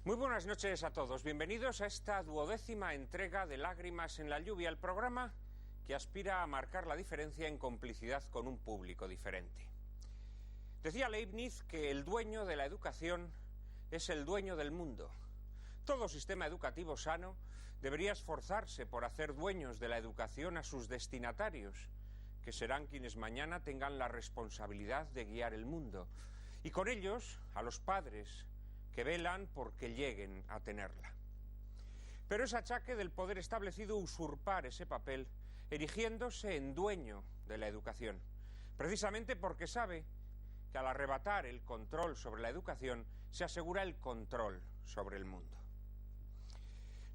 Muy buenas noches a todos. Bienvenidos a esta 12ª entrega de Lágrimas en la lluvia, el programa que aspira a marcar la diferencia en complicidad con un público diferente. Decía Leibniz que el dueño de la educación es el dueño del mundo. Todo sistema educativo sano debería esforzarse por hacer dueños de la educación a sus destinatarios, que serán quienes mañana tengan la responsabilidad de guiar el mundo, y con ellos a los padres que velan por que lleguen a tenerla. Pero es achaque del poder establecido usurpar ese papel, erigiéndose en dueño de la educación, precisamente porque sabe que al arrebatar el control sobre la educación se asegura el control sobre el mundo.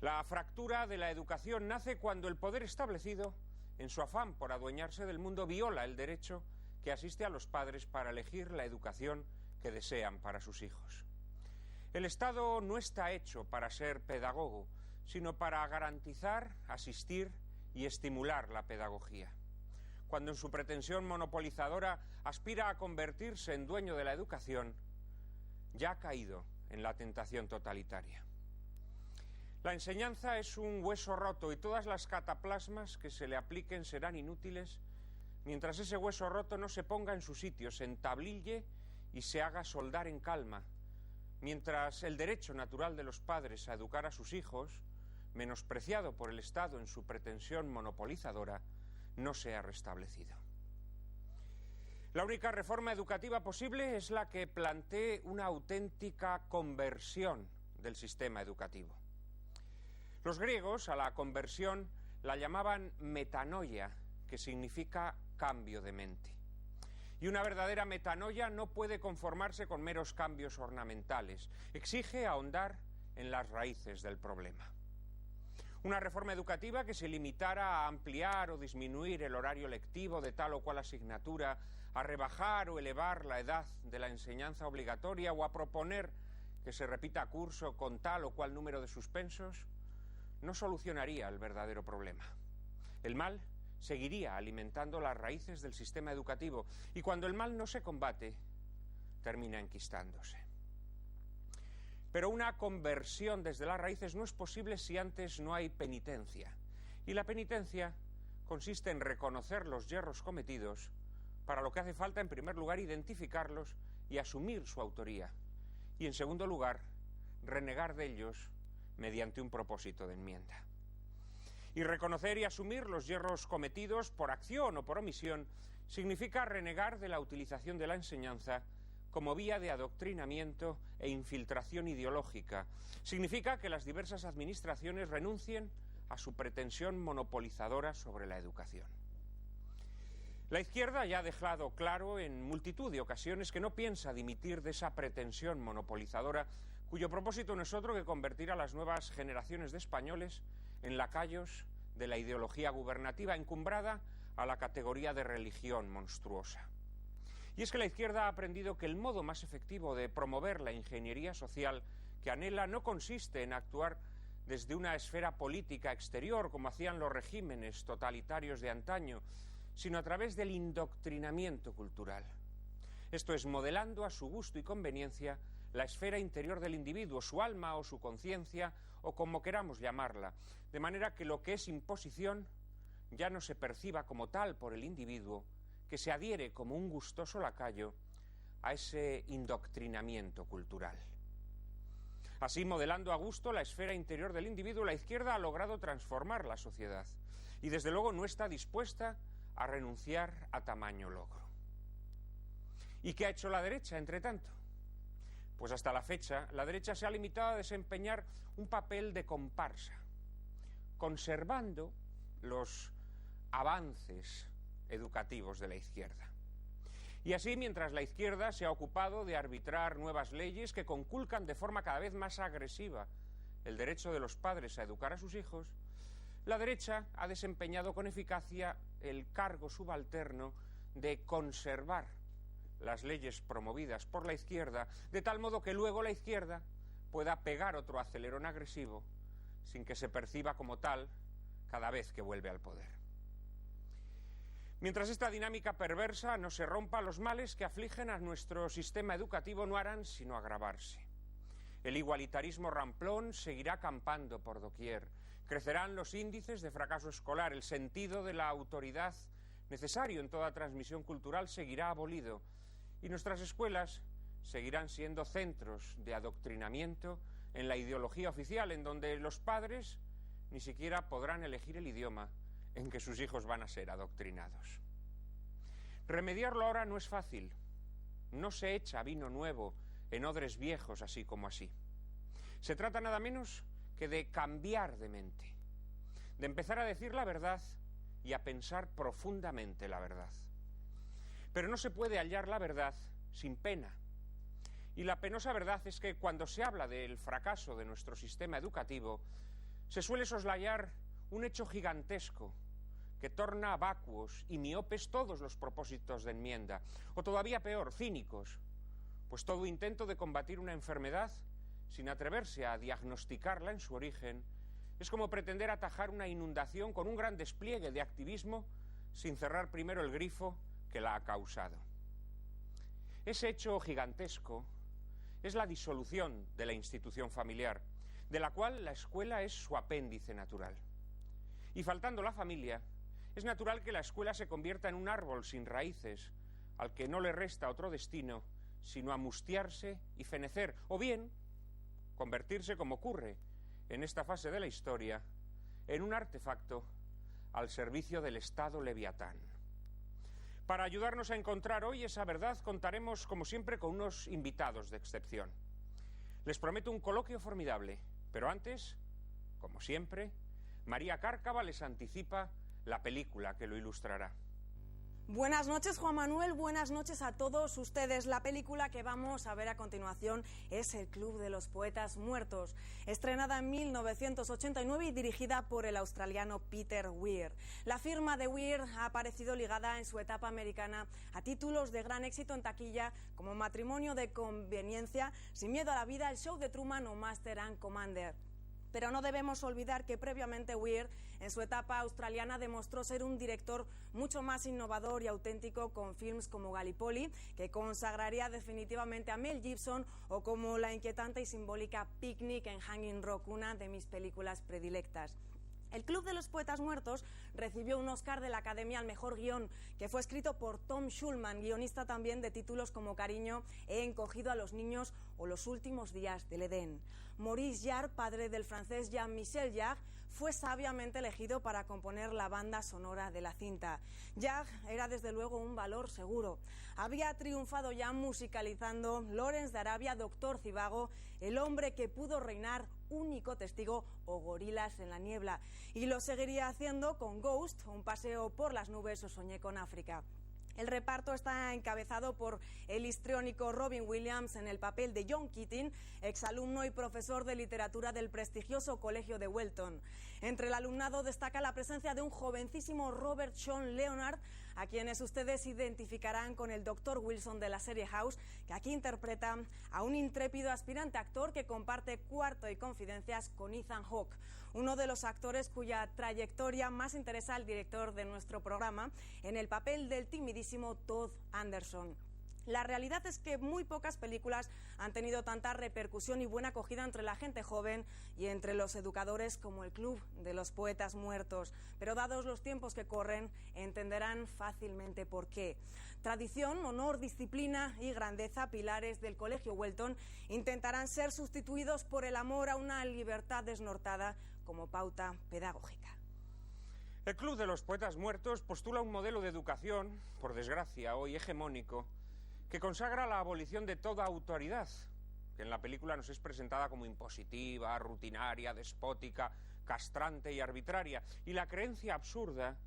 La fractura de la educación nace cuando el poder establecido, en su afán por adueñarse del mundo, viola el derecho que asiste a los padres para elegir la educación que desean para sus hijos. El Estado no está hecho para ser pedagogo, sino para garantizar, asistir y estimular la pedagogía. Cuando en su pretensión monopolizadora aspira a convertirse en dueño de la educación, ya ha caído en la tentación totalitaria. La enseñanza es un hueso roto y todas las cataplasmas que se le apliquen serán inútiles mientras ese hueso roto no se ponga en su sitio, se entablille y se haga soldar en calma, mientras el derecho natural de los padres a educar a sus hijos, menospreciado por el Estado en su pretensión monopolizadora, no sea restablecido. La única reforma educativa posible es la que plantee una auténtica conversión del sistema educativo. Los griegos a la conversión la llamaban metanoia, que significa cambio de mente. Y una verdadera metanoia no puede conformarse con meros cambios ornamentales, exige ahondar en las raíces del problema. Una reforma educativa que se limitara a ampliar o disminuir el horario lectivo de tal o cual asignatura, a rebajar o elevar la edad de la enseñanza obligatoria o a proponer que se repita curso con tal o cual número de suspensos, no solucionaría el verdadero problema. El mal seguiría alimentando las raíces del sistema educativo y cuando el mal no se combate, termina enquistándose. Pero una conversión desde las raíces no es posible si antes no hay penitencia. Y la penitencia consiste en reconocer los yerros cometidos, para lo que hace falta en primer lugar identificarlos y asumir su autoría. Y en segundo lugar, renegar de ellos mediante un propósito de enmienda. Y reconocer y asumir los yerros cometidos por acción o por omisión significa renegar de la utilización de la enseñanza como vía de adoctrinamiento e infiltración ideológica. Significa que las diversas administraciones renuncien a su pretensión monopolizadora sobre la educación. La izquierda ya ha dejado claro en multitud de ocasiones que no piensa dimitir de esa pretensión monopolizadora, cuyo propósito no es otro que convertir a las nuevas generaciones de españoles en lacayos de la ideología gubernativa encumbrada a la categoría de religión monstruosa. Y es que la izquierda ha aprendido que el modo más efectivo de promover la ingeniería social que anhela no consiste en actuar desde una esfera política exterior, como hacían los regímenes totalitarios de antaño, sino a través del indoctrinamiento cultural. Esto es, modelando a su gusto y conveniencia la esfera interior del individuo, su alma o su conciencia, o como queramos llamarla, de manera que lo que es imposición ya no se perciba como tal por el individuo, que se adhiere como un gustoso lacayo a ese indoctrinamiento cultural. Así, modelando a gusto la esfera interior del individuo, la izquierda ha logrado transformar la sociedad y desde luego no está dispuesta a renunciar a tamaño logro. ¿Y qué ha hecho la derecha, entre tanto? Pues hasta la fecha, la derecha se ha limitado a desempeñar un papel de comparsa, conservando los avances educativos de la izquierda. Y así, mientras la izquierda se ha ocupado de arbitrar nuevas leyes que conculcan de forma cada vez más agresiva el derecho de los padres a educar a sus hijos, la derecha ha desempeñado con eficacia el cargo subalterno de conservar las leyes promovidas por la izquierda, de tal modo que luego la izquierda pueda pegar otro acelerón agresivo sin que se perciba como tal cada vez que vuelve al poder. Mientras esta dinámica perversa no se rompa, los males que afligen a nuestro sistema educativo no harán sino agravarse. El igualitarismo ramplón seguirá campando por doquier. Crecerán los índices de fracaso escolar. El sentido de la autoridad necesario en toda transmisión cultural seguirá abolido. Y nuestras escuelas seguirán siendo centros de adoctrinamiento en la ideología oficial, en donde los padres ni siquiera podrán elegir el idioma en que sus hijos van a ser adoctrinados. Remediarlo ahora no es fácil. No se echa vino nuevo en odres viejos así como así. Se trata nada menos que de cambiar de mente, de empezar a decir la verdad y a pensar profundamente la verdad. Pero no se puede hallar la verdad sin pena. Y la penosa verdad es que cuando se habla del fracaso de nuestro sistema educativo, se suele soslayar un hecho gigantesco que torna vacuos y miopes todos los propósitos de enmienda, o todavía peor, cínicos, pues todo intento de combatir una enfermedad sin atreverse a diagnosticarla en su origen es como pretender atajar una inundación con un gran despliegue de activismo sin cerrar primero el grifo que la ha causado. Ese hecho gigantesco es la disolución de la institución familiar, de la cual la escuela es su apéndice natural. Y faltando la familia, es natural que la escuela se convierta en un árbol sin raíces, al que no le resta otro destino sino amustiarse y fenecer, o bien convertirse, como ocurre en esta fase de la historia, en un artefacto al servicio del Estado leviatán. Para ayudarnos a encontrar hoy esa verdad, contaremos, como siempre, con unos invitados de excepción. Les prometo un coloquio formidable, pero antes, como siempre, María Cárcava les anticipa la película que lo ilustrará. Buenas noches, Juan Manuel, buenas noches a todos ustedes. La película que vamos a ver a continuación es El Club de los Poetas Muertos, estrenada en 1989 y dirigida por el australiano Peter Weir. La firma de Weir ha aparecido ligada en su etapa americana a títulos de gran éxito en taquilla como Matrimonio de Conveniencia, Sin miedo a la vida, El Show de Truman o Master and Commander. Pero no debemos olvidar que previamente Weir, en su etapa australiana, demostró ser un director mucho más innovador y auténtico con films como Gallipoli, que consagraría definitivamente a Mel Gibson, o como la inquietante y simbólica Picnic en Hanging Rock, una de mis películas predilectas. El Club de los Poetas Muertos recibió un Oscar de la Academia al Mejor Guión, que fue escrito por Tom Schulman, guionista también de títulos como Cariño, He encogido a los niños o Los últimos días del Edén. Maurice Jarre, padre del francés Jean-Michel Jarre, fue sabiamente elegido para componer la banda sonora de la cinta. Jarre era desde luego un valor seguro. Había triunfado ya musicalizando Lawrence de Arabia, Doctor Zhivago, El hombre que pudo reinar, Único testigo o Gorilas en la niebla. Y lo seguiría haciendo con Ghost, Un paseo por las nubes o Soñé con África. El reparto está encabezado por el histriónico Robin Williams en el papel de John Keating, exalumno y profesor de literatura del prestigioso colegio de Welton. Entre el alumnado destaca la presencia de un jovencísimo Robert Sean Leonard, a quienes ustedes identificarán con el Dr. Wilson de la serie House, que aquí interpreta a un intrépido aspirante actor que comparte cuarto y confidencias con Ethan Hawke, uno de los actores cuya trayectoria más interesa al director de nuestro programa, en el papel del timidísimo Todd Anderson. La realidad es que muy pocas películas han tenido tanta repercusión y buena acogida entre la gente joven y entre los educadores como El Club de los Poetas Muertos. Pero dados los tiempos que corren, entenderán fácilmente por qué. Tradición, honor, disciplina y grandeza, pilares del Colegio Welton, intentarán ser sustituidos por el amor a una libertad desnortada como pauta pedagógica. El Club de los Poetas Muertos postula un modelo de educación, por desgracia hoy hegemónico, que consagra la abolición de toda autoridad, que en la película nos es presentada como impositiva, rutinaria, despótica, castrante y arbitraria, y la creencia absurda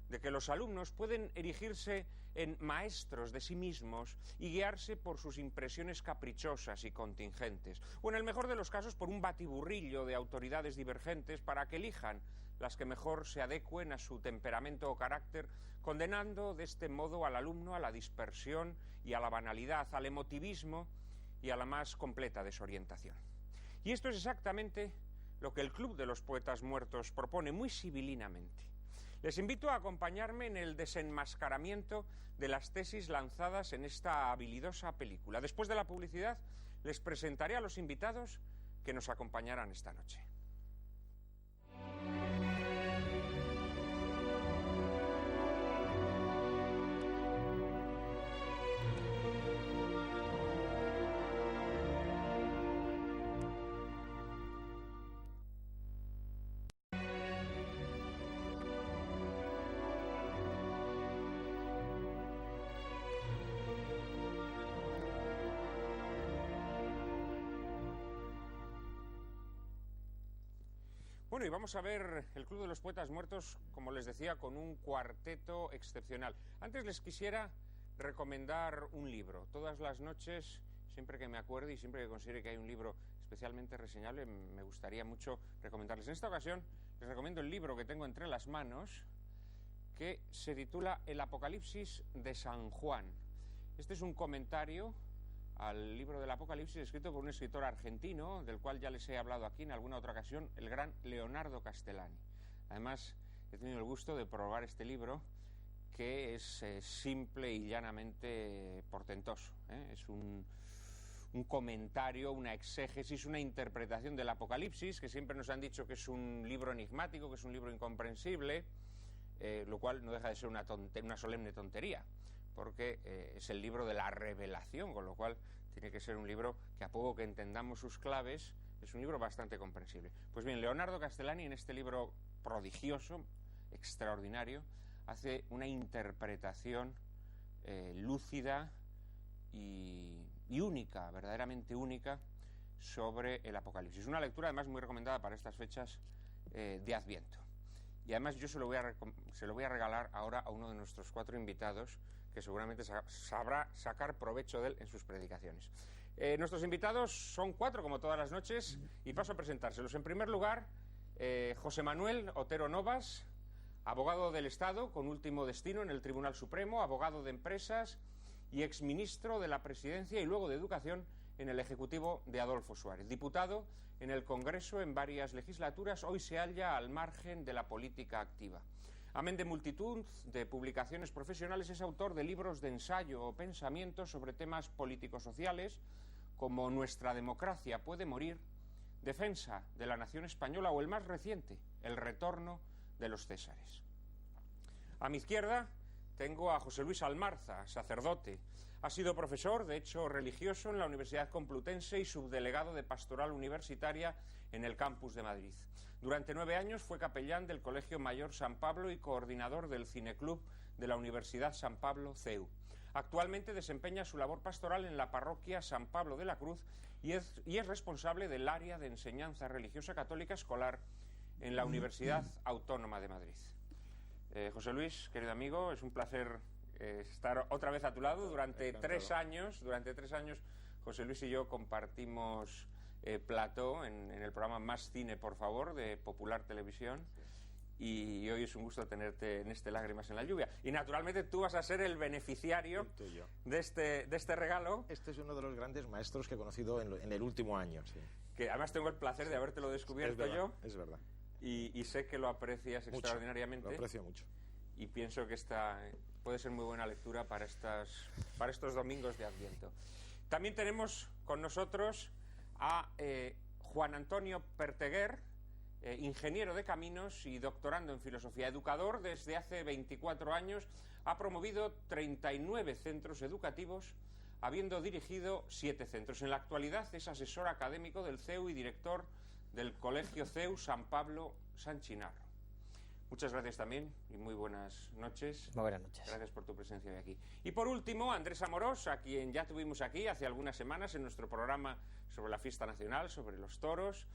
de que los alumnos pueden erigirse en maestros de sí mismos y guiarse por sus impresiones caprichosas y contingentes, o en el mejor de los casos por un batiburrillo de autoridades divergentes para que elijan las que mejor se adecuen a su temperamento o carácter, condenando de este modo al alumno a la dispersión y a la banalidad, al emotivismo y a la más completa desorientación. Y esto es exactamente lo que el Club de los Poetas Muertos propone muy sibilinamente. Les invito a acompañarme en el desenmascaramiento de las tesis lanzadas en esta habilidosa película. Después de la publicidad, les presentaré a los invitados que nos acompañarán esta noche. Bueno, y vamos a ver el Club de los Poetas Muertos, como les decía, con un cuarteto excepcional. Antes les quisiera recomendar un libro. Todas las noches, siempre que me acuerde y siempre que considere que hay un libro especialmente reseñable, me gustaría mucho recomendarles. En esta ocasión les recomiendo el libro que tengo entre las manos, que se titula El Apocalipsis de San Juan. Este es un comentario al libro del Apocalipsis, escrito por un escritor argentino, del cual ya les he hablado aquí en alguna otra ocasión, el gran Leonardo Castellani. Además, he tenido el gusto de probar este libro, que es simple y llanamente portentoso, ¿eh? Es un comentario, una exégesis, una interpretación del Apocalipsis, que siempre nos han dicho que es un libro enigmático, que es un libro incomprensible, lo cual no deja de ser una solemne tontería, porque es el libro de la revelación, con lo cual tiene que ser un libro que, a poco que entendamos sus claves, es un libro bastante comprensible. Pues bien, Leonardo Castellani, en este libro prodigioso, extraordinario, hace una interpretación lúcida y única, verdaderamente única, sobre el Apocalipsis. Una lectura además muy recomendada para estas fechas de Adviento. Y además yo se lo voy a regalar ahora a uno de nuestros 4 invitados, que seguramente sabrá sacar provecho de él en sus predicaciones. Nuestros invitados son 4, como todas las noches, y paso a presentárselos. En primer lugar, José Manuel Otero Novas, abogado del Estado con último destino en el Tribunal Supremo, abogado de empresas y exministro de la Presidencia y luego de Educación en el Ejecutivo de Adolfo Suárez. Diputado en el Congreso en varias legislaturas, hoy se halla al margen de la política activa. Amén de multitud de publicaciones profesionales, es autor de libros de ensayo o pensamiento sobre temas político-sociales como Nuestra democracia puede morir, Defensa de la nación española o el más reciente, El retorno de los Césares. A mi izquierda tengo a José Luis Almarza, sacerdote. Ha sido profesor de Hecho Religioso en la Universidad Complutense y subdelegado de Pastoral Universitaria en el campus de Madrid. Durante 9 años fue capellán del Colegio Mayor San Pablo y coordinador del Cineclub de la Universidad San Pablo CEU. Actualmente desempeña su labor pastoral en la parroquia San Pablo de la Cruz y es responsable del área de enseñanza religiosa católica escolar en la Universidad Autónoma de Madrid. José Luis, querido amigo, es un placer estar otra vez a tu lado. Durante 3 años, José Luis y yo compartimos plató en el programa Más Cine, por favor, de Popular Televisión. Y hoy es un gusto tenerte en este Lágrimas en la Lluvia. Y naturalmente tú vas a ser el beneficiario de este regalo. Este es uno de los grandes maestros que he conocido en el último año. Sí. Que además tengo el placer de habértelo descubierto yo. Es verdad. Y sé que lo aprecias mucho, extraordinariamente. Lo aprecio mucho. Y pienso que esta puede ser muy buena lectura para estos domingos de Adviento. También tenemos con nosotros a Juan Antonio Perteguer, ingeniero de caminos y doctorando en filosofía, educador desde hace 24 años, ha promovido 39 centros educativos, habiendo dirigido 7 centros. En la actualidad es asesor académico del CEU y director del Colegio CEU San Pablo San Chinarro. Muchas gracias también y muy buenas noches. Muy buenas noches. Gracias por tu presencia hoy aquí. Y por último, Andrés Amorós, a quien ya tuvimos aquí hace algunas semanas en nuestro programa sobre la fiesta nacional, sobre los toros.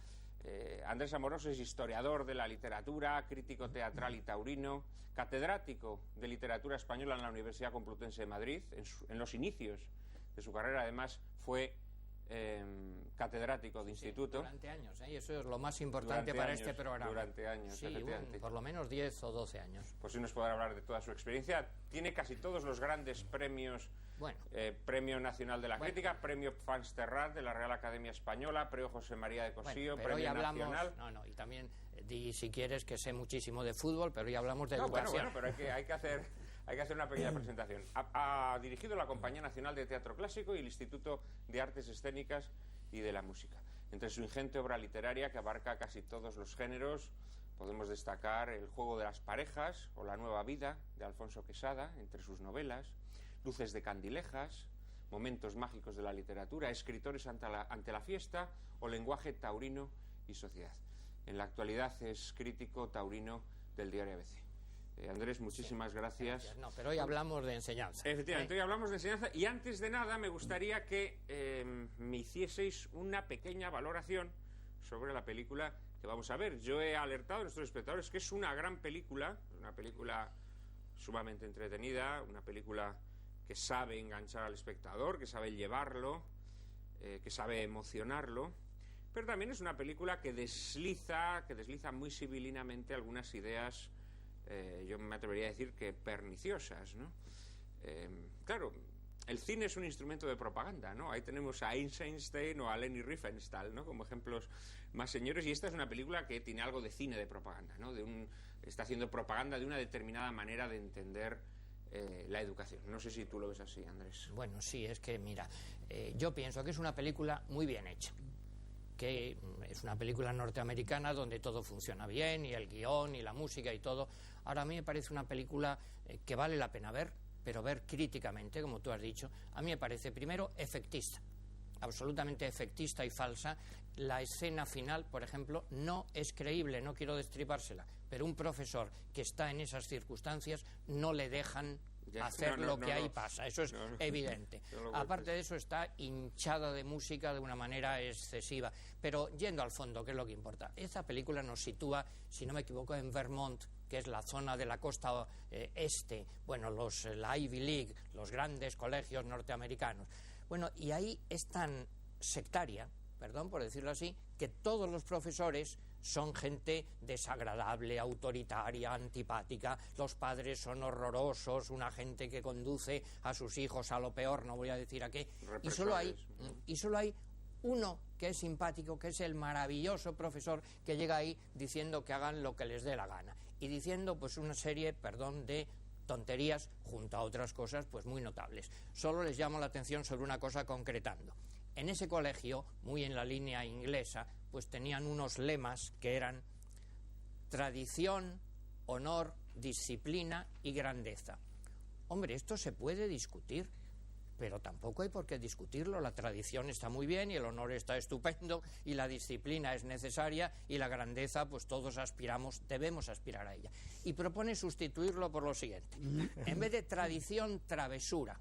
Andrés Amorós es historiador de la literatura, crítico teatral y taurino, catedrático de literatura española en la Universidad Complutense de Madrid. En los inicios de su carrera, además, fue catedrático de instituto. Durante años, y eso es lo más importante para este programa. Durante años, sí, por lo menos 10 o 12 años. Pues sí nos podrá hablar de toda su experiencia. Tiene casi todos los grandes premios. Premio Nacional de la Crítica, Premio Fansterrat de la Real Academia Española, Premio José María de Cosío, pero Premio hoy hablamos, Nacional. y también di si quieres que sé muchísimo de fútbol, pero hoy hablamos de educación. Bueno, pero hay que hacer Hay que hacer una pequeña presentación. Ha dirigido la Compañía Nacional de Teatro Clásico y el Instituto de Artes Escénicas y de la Música. Entre su ingente obra literaria, que abarca casi todos los géneros, podemos destacar El juego de las parejas o La nueva vida, de Alfonso Quesada, entre sus novelas, Luces de Candilejas, Momentos mágicos de la literatura, Escritores ante la fiesta o Lenguaje taurino y sociedad. En la actualidad es crítico taurino del diario ABC. Andrés, muchísimas gracias. No, pero hoy hablamos de enseñanza. Efectivamente, hoy hablamos de enseñanza y antes de nada me gustaría que me hicieseis una pequeña valoración sobre la película que vamos a ver. Yo he alertado a nuestros espectadores que es una gran película, una película sumamente entretenida, una película que sabe enganchar al espectador, que sabe llevarlo, que sabe emocionarlo, pero también es una película que desliza muy sibilinamente algunas ideas, yo me atrevería a decir que perniciosas, ¿no? Claro, el cine es un instrumento de propaganda, ¿no? Ahí tenemos a Einstein o a Leni Riefenstahl, ¿no? Como ejemplos más señores, y esta es una película que tiene algo de cine de propaganda, ¿no? Está haciendo propaganda de una determinada manera de entender la educación. No sé si tú lo ves así, Andrés. Bueno, sí, es que mira, yo pienso que es una película muy bien hecha, que es una película norteamericana donde todo funciona bien, y el guión, y la música, y todo. Ahora, a mí me parece una película que vale la pena ver, pero ver críticamente, como tú has dicho. A mí me parece, primero, efectista, absolutamente efectista y falsa. La escena final, por ejemplo, no es creíble, no quiero destripársela, pero un profesor que está en esas circunstancias no le dejan hacer lo que ahí pasa, eso es evidente. Aparte de eso, está hinchada de música de una manera excesiva. Pero yendo al fondo, ¿qué es lo que importa? Esta película nos sitúa, si no me equivoco, en Vermont, que es la zona de la costa este, bueno, la Ivy League, los grandes colegios norteamericanos. Bueno, y ahí es tan sectaria, perdón por decirlo así, que todos los profesores son gente desagradable, autoritaria, antipática, los padres son horrorosos, una gente que conduce a sus hijos a lo peor, no voy a decir a qué, y solo hay uno que es simpático, que es el maravilloso profesor que llega ahí diciendo que hagan lo que les dé la gana, y diciendo pues una serie, perdón, de tonterías junto a otras cosas pues muy notables. Solo les llamo la atención sobre una cosa concretando. En ese colegio, muy en la línea inglesa, pues tenían unos lemas que eran tradición, honor, disciplina y grandeza. Hombre, esto se puede discutir, pero tampoco hay por qué discutirlo. La tradición está muy bien y el honor está estupendo y la disciplina es necesaria y la grandeza, pues todos debemos aspirar a ella. Y propone sustituirlo por lo siguiente. En vez de tradición, travesura.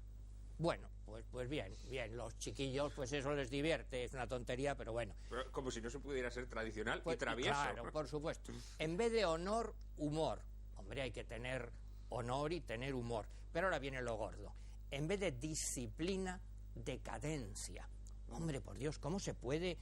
Bueno, pues bien, los chiquillos, pues eso les divierte, es una tontería, pero bueno. Pero como si no se pudiera ser tradicional pues, y travieso. Claro, por supuesto. En vez de honor, humor. Hombre, hay que tener honor y tener humor. Pero ahora viene lo gordo. En vez de disciplina, decadencia. Hombre, por Dios, ¿cómo se puede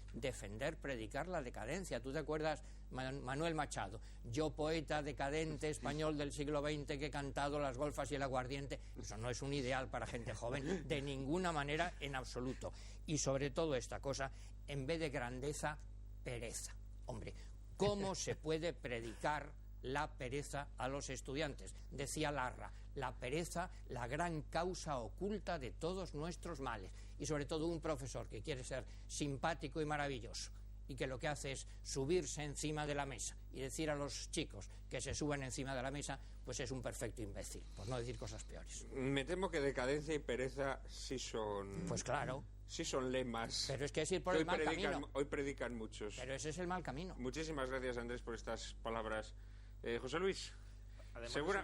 predicar la decadencia? ¿Tú te acuerdas, Manuel Machado? Yo, poeta decadente español del siglo XX que he cantado las golfas y el aguardiente. Eso no es un ideal para gente joven, de ninguna manera, en absoluto. Y sobre todo esta cosa, en vez de grandeza, pereza. Hombre, ¿cómo se puede predicar la pereza a los estudiantes? Decía Larra, la pereza, la gran causa oculta de todos nuestros males. Y sobre todo un profesor que quiere ser simpático y maravilloso y que lo que hace es subirse encima de la mesa y decir a los chicos que se suban encima de la mesa, pues es un perfecto imbécil, por no decir cosas peores. Me temo que decadencia y pereza sí son... Pues claro. Sí son lemas. Pero es que es ir por el mal camino. Hoy predican muchos. Pero ese es el mal camino. Muchísimas gracias, Andrés, por estas palabras. José Luis,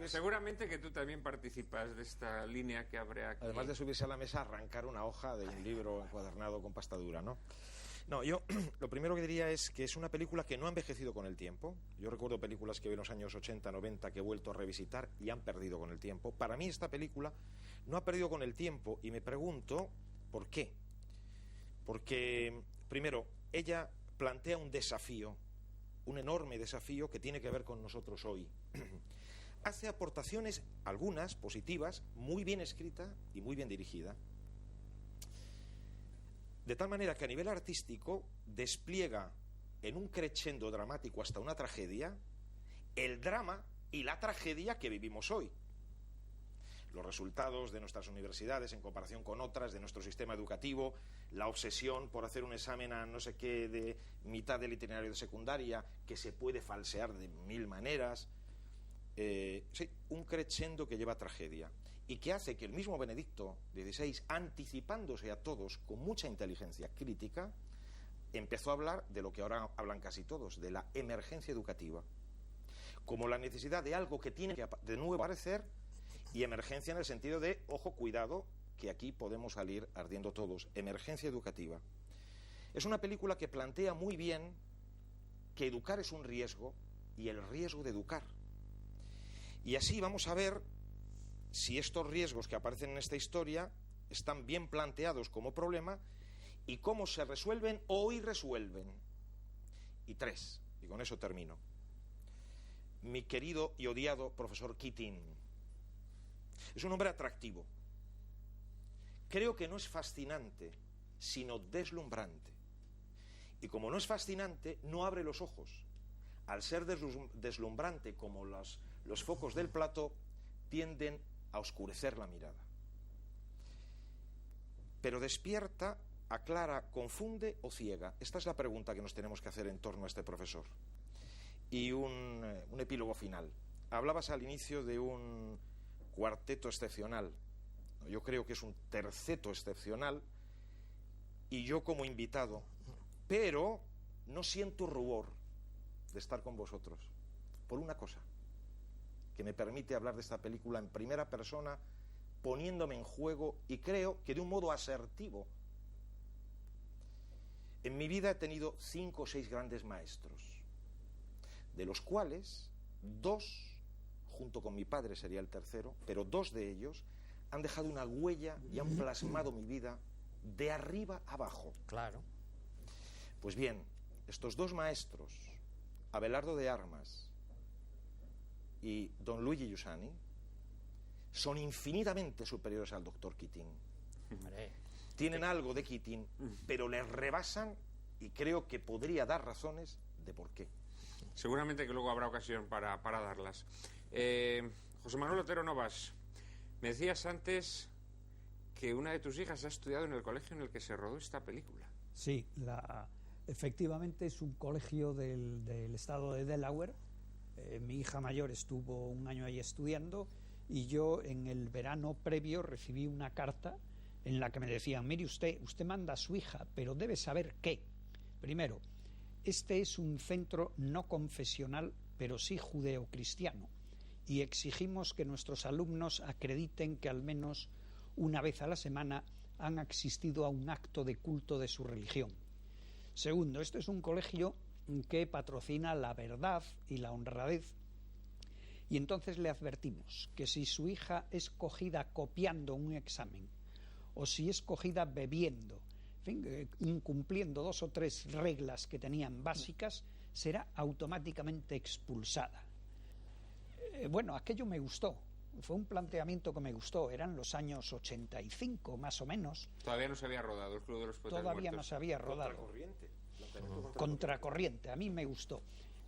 seguramente que tú también participas de esta línea que habrá aquí. Además de subirse a la mesa, arrancar una hoja de un libro encuadernado con pasta dura, ¿no? No, yo lo primero que diría es que es una película que no ha envejecido con el tiempo. Yo recuerdo películas que vi en los años 80, 90 que he vuelto a revisitar y han perdido con el tiempo. Para mí esta película no ha perdido con el tiempo y me pregunto ¿por qué? Porque, primero, ella plantea un desafío, un enorme desafío que tiene que ver con nosotros hoy. Hace aportaciones, algunas positivas, muy bien escrita y muy bien dirigida. De tal manera que a nivel artístico despliega en un crescendo dramático hasta una tragedia el drama y la tragedia que vivimos hoy. los resultados de nuestras universidades en comparación con otras, de nuestro sistema educativo, la obsesión por hacer un examen a no sé qué de mitad del itinerario de secundaria, que se puede falsear de mil maneras. Sí, un crescendo que lleva a tragedia y que hace que el mismo Benedicto XVI, anticipándose a todos con mucha inteligencia crítica, empezó a hablar de lo que ahora hablan casi todos, de la emergencia educativa, como la necesidad de algo que tiene que de nuevo aparecer, y emergencia en el sentido de, ojo, cuidado, que aquí podemos salir ardiendo todos. Emergencia educativa. Es una película que plantea muy bien que educar es un riesgo y el riesgo de educar. Y así vamos a ver si estos riesgos que aparecen en esta historia están bien planteados como problema y cómo se resuelven o irresuelven. Y 3, y con eso termino. Mi querido y odiado profesor Keating. Es un hombre atractivo. Creo que no es fascinante, sino deslumbrante. Y como no es fascinante, no abre los ojos. Al ser deslumbrante como los focos del plato, tienden a oscurecer la mirada. Pero despierta, aclara, confunde o ciega. Esta es la pregunta que nos tenemos que hacer en torno a este profesor. Y un epílogo final. Hablabas al inicio de un cuarteto excepcional. Yo creo que es un terceto excepcional y yo como invitado, pero no siento rubor de estar con vosotros por una cosa que me permite hablar de esta película en primera persona, poniéndome en juego y creo que de un modo asertivo. En mi vida he tenido 5 o 6 grandes maestros, de los cuales 2, junto con mi padre sería el tercero, pero 2 de ellos han dejado una huella y han plasmado mi vida de arriba abajo. Claro. Pues bien, estos 2 maestros, Abelardo de Armas y don Luigi Giussani, son infinitamente superiores al doctor Keating. Tienen algo de Keating, pero le rebasan y creo que podría dar razones de por qué. Seguramente que luego habrá ocasión para darlas. José Manuel Otero Novas, me decías antes que una de tus hijas ha estudiado en el colegio en el que se rodó esta película. Sí, efectivamente es un colegio del estado de Delaware. Mi hija mayor estuvo un año ahí estudiando y yo en el verano previo recibí una carta en la que me decían: mire usted manda a su hija, pero debe saber qué. Primero, este es un centro no confesional, pero sí judeocristiano, y exigimos que nuestros alumnos acrediten que al menos una vez a la semana han asistido a un acto de culto de su religión. Segundo, este es un colegio que patrocina la verdad y la honradez, y entonces le advertimos que si su hija es cogida copiando un examen o si es cogida bebiendo, en fin, incumpliendo 2 o 3 reglas que tenían básicas, será automáticamente expulsada. Bueno, aquello me gustó. Fue un planteamiento que me gustó. Eran los años 85, más o menos. Todavía no se había rodado el Club de los Poetas Todavía Muertos. no se había rodado. Contracorriente. A mí me gustó.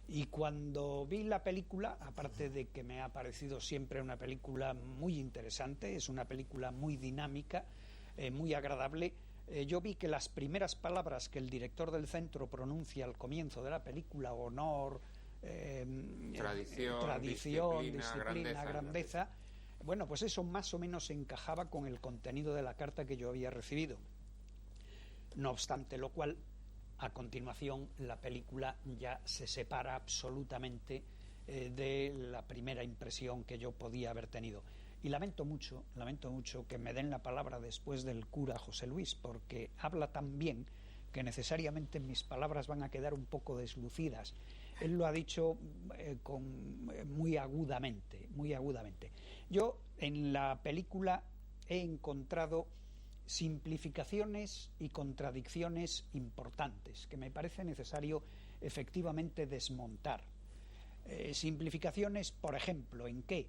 Y cuando vi la película, aparte de que me ha parecido siempre una película muy interesante, es una película muy dinámica, muy agradable, yo vi que las primeras palabras que el director del centro pronuncia al comienzo de la película, honor, tradición, disciplina, grandeza, bueno, pues eso más o menos encajaba con el contenido de la carta que yo había recibido. No obstante lo cual, a continuación la película ya se separa absolutamente de la primera impresión que yo podía haber tenido. Y lamento mucho que me den la palabra después del cura José Luis, porque habla tan bien que necesariamente mis palabras van a quedar un poco deslucidas. Él lo ha dicho muy agudamente. Yo en la película he encontrado simplificaciones y contradicciones importantes que me parece necesario efectivamente desmontar. Simplificaciones, por ejemplo, ¿en qué?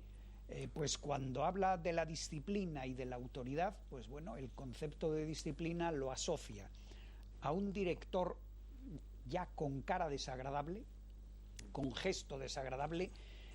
Pues cuando habla de la disciplina y de la autoridad, pues bueno, el concepto de disciplina lo asocia a un director ya con cara desagradable, con gesto desagradable,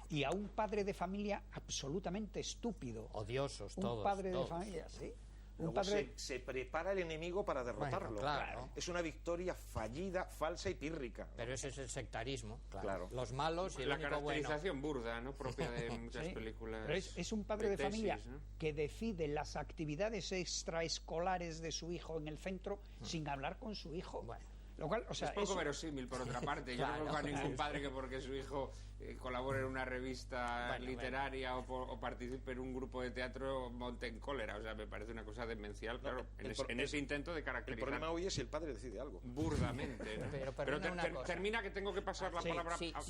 y a un padre de familia absolutamente estúpido. Odiosos Un todos. padre todos. de familia, sí. Un Luego padre... se prepara el enemigo para derrotarlo. Bueno, claro. Es una victoria fallida, falsa y pírrica. Pero ese es el sectarismo, claro. Claro. Los malos y el La único bueno. caracterización burda, ¿no? Propia de muchas Sí, películas. pero es un padre de tesis, familia ¿no? que decide las actividades extraescolares de su hijo en el centro sin hablar con su hijo. Bueno. Lo cual, o sea, Es poco eso- verosímil, por otra parte. Yo Claro. no conozco a ningún padre que porque su hijo colabore en una revista Bueno, literaria o participe en un grupo de teatro monte en cólera. O sea, me parece una cosa demencial, claro, en ese intento de El caracterizar problema hoy es si el padre decide algo. burdamente. ¿no? Pero perdona una cosa. termina, que tengo que pasar la Sí, palabra sí, a...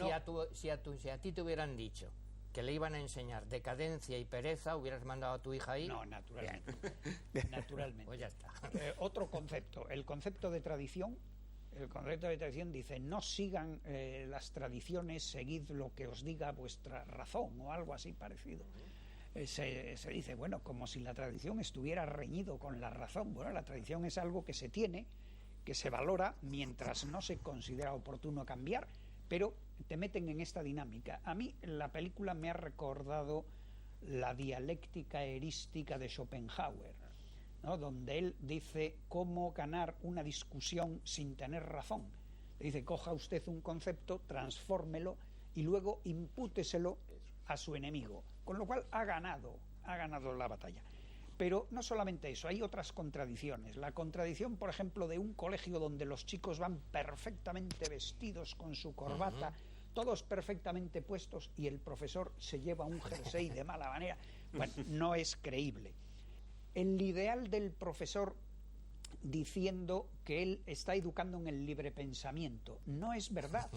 si a ti te hubieran dicho que le iban a enseñar decadencia y pereza, hubieras mandado a tu hija ahí. No, naturalmente. Naturalmente. Pues ya está. Otro concepto, el concepto de tradición. El concepto de tradición dice: no sigan las tradiciones, seguid lo que os diga vuestra razón, o algo así parecido. Se dice, bueno, como si la tradición estuviera reñido con la razón. Bueno, la tradición es algo que se tiene, que se valora mientras no se considera oportuno cambiar, pero te meten en esta dinámica. A mí la película me ha recordado la dialéctica erística de Schopenhauer, ¿no? Donde él dice cómo ganar una discusión sin tener razón. Le dice: coja usted un concepto, transfórmelo y luego impúteselo a su enemigo, con lo cual ha ganado la batalla. Pero no solamente eso, hay otras contradicciones. La contradicción, por ejemplo, de un colegio donde los chicos van perfectamente vestidos con su corbata, todos perfectamente puestos, y el profesor se lleva un jersey de mala manera. Bueno, no es creíble. El ideal del profesor diciendo que él está educando en el libre pensamiento. No es verdad.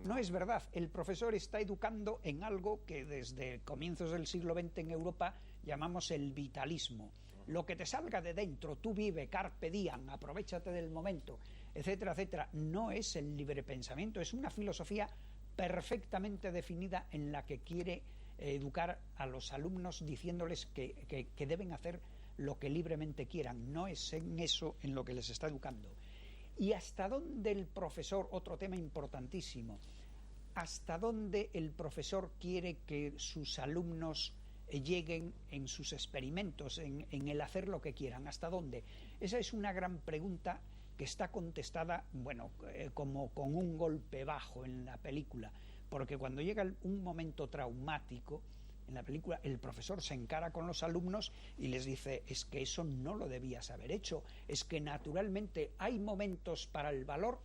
No es verdad. El profesor está educando en algo que desde comienzos del siglo XX en Europa llamamos el vitalismo. Lo que te salga de dentro, tú vive, carpe diem, aprovéchate del momento, etcétera, etcétera. No es el libre pensamiento, es una filosofía perfectamente definida en la que quiere educar a los alumnos diciéndoles que deben hacer lo que libremente quieran. No es en eso en lo que les está educando. Y hasta dónde el profesor, otro tema importantísimo, hasta dónde el profesor quiere que sus alumnos lleguen en sus experimentos, en el hacer lo que quieran, hasta dónde. Esa es una gran pregunta que está contestada, bueno, como con un golpe bajo en la película, porque cuando llega un momento traumático en la película, el profesor se encara con los alumnos y les dice: es que eso no lo debías haber hecho, es que naturalmente hay momentos para el valor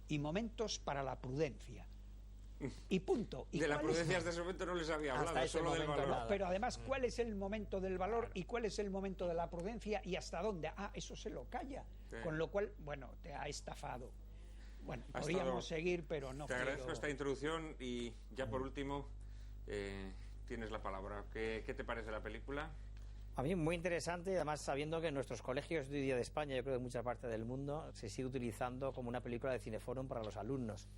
y momentos para la prudencia. Y punto. ¿Y De la cuál es? prudencia hasta ese momento no les había Hasta hablado, ese solo del momento valor. nada. Pero además, ¿cuál es el momento del valor y cuál es el momento de la prudencia y hasta dónde? Eso se lo calla. Sí. Con lo cual, bueno, te ha estafado. Bueno, Ha podríamos estado- seguir, pero no Te agradezco quiero- esta introducción y ya por último tienes la palabra. ¿Qué te parece la película? A mí muy interesante, además sabiendo que en nuestros colegios de hoy día de España, yo creo que en mucha parte del mundo, se sigue utilizando como una película de cineforum para los alumnos.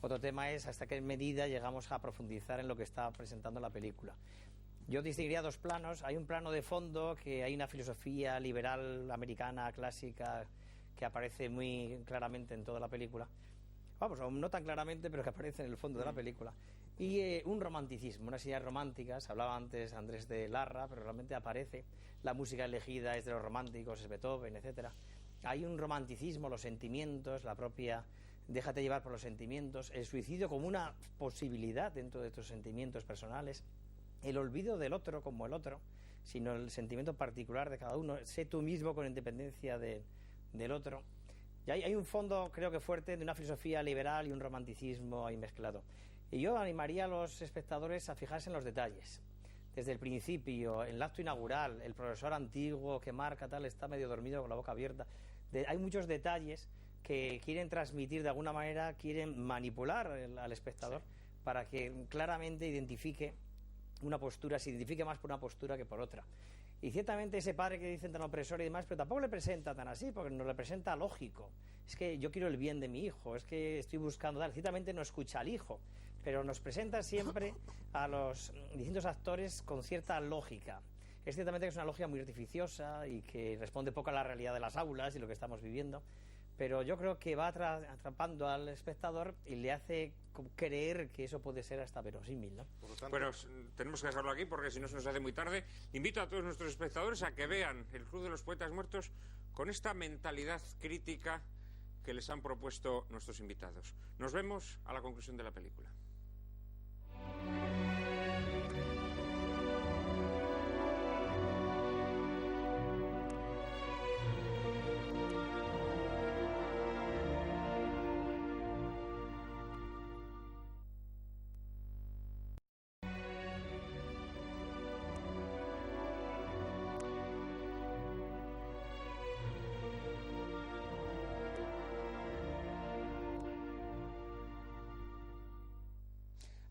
Otro tema es hasta qué medida llegamos a profundizar en lo que está presentando la película. Yo distinguiría dos planos. Hay un plano de fondo, que hay una filosofía liberal americana clásica que aparece muy claramente en toda la película. Vamos, no tan claramente, pero que aparece en el fondo de la película. Y un romanticismo, unas ideas románticas. Hablaba antes Andrés de Larra, pero realmente aparece. La música elegida es de los románticos, es Beethoven, etcétera. Hay un romanticismo, los sentimientos, la propia déjate llevar por los sentimientos, el suicidio como una posibilidad dentro de tus sentimientos personales, el olvido del otro como el otro, sino el sentimiento particular de cada uno, sé tú mismo con independencia del otro. Y hay un fondo, creo que fuerte, de una filosofía liberal y un romanticismo ahí mezclado. Y yo animaría a los espectadores a fijarse en los detalles. Desde el principio, en el acto inaugural, el profesor antiguo que marca tal está medio dormido con la boca abierta. Hay muchos detalles que quieren transmitir de alguna manera, quieren manipular al espectador para que claramente identifique una postura, se identifique más por una postura que por otra. Y ciertamente ese padre que dicen tan opresor y demás, pero tampoco le presenta tan así, porque nos le presenta lógico. Es que yo quiero el bien de mi hijo, es que estoy buscando tal. Ciertamente no escucha al hijo, pero nos presenta siempre a los distintos actores con cierta lógica. Es ciertamente que es una lógica muy artificiosa y que responde poco a la realidad de las aulas y lo que estamos viviendo, pero yo creo que va atrapando al espectador y le hace creer que eso puede ser hasta verosímil, ¿no? Por lo tanto, Bueno, tenemos que dejarlo aquí porque si no se nos hace muy tarde. Invito a todos nuestros espectadores a que vean el Club de los Poetas Muertos con esta mentalidad crítica que les han propuesto nuestros invitados. Nos vemos a la conclusión de la película.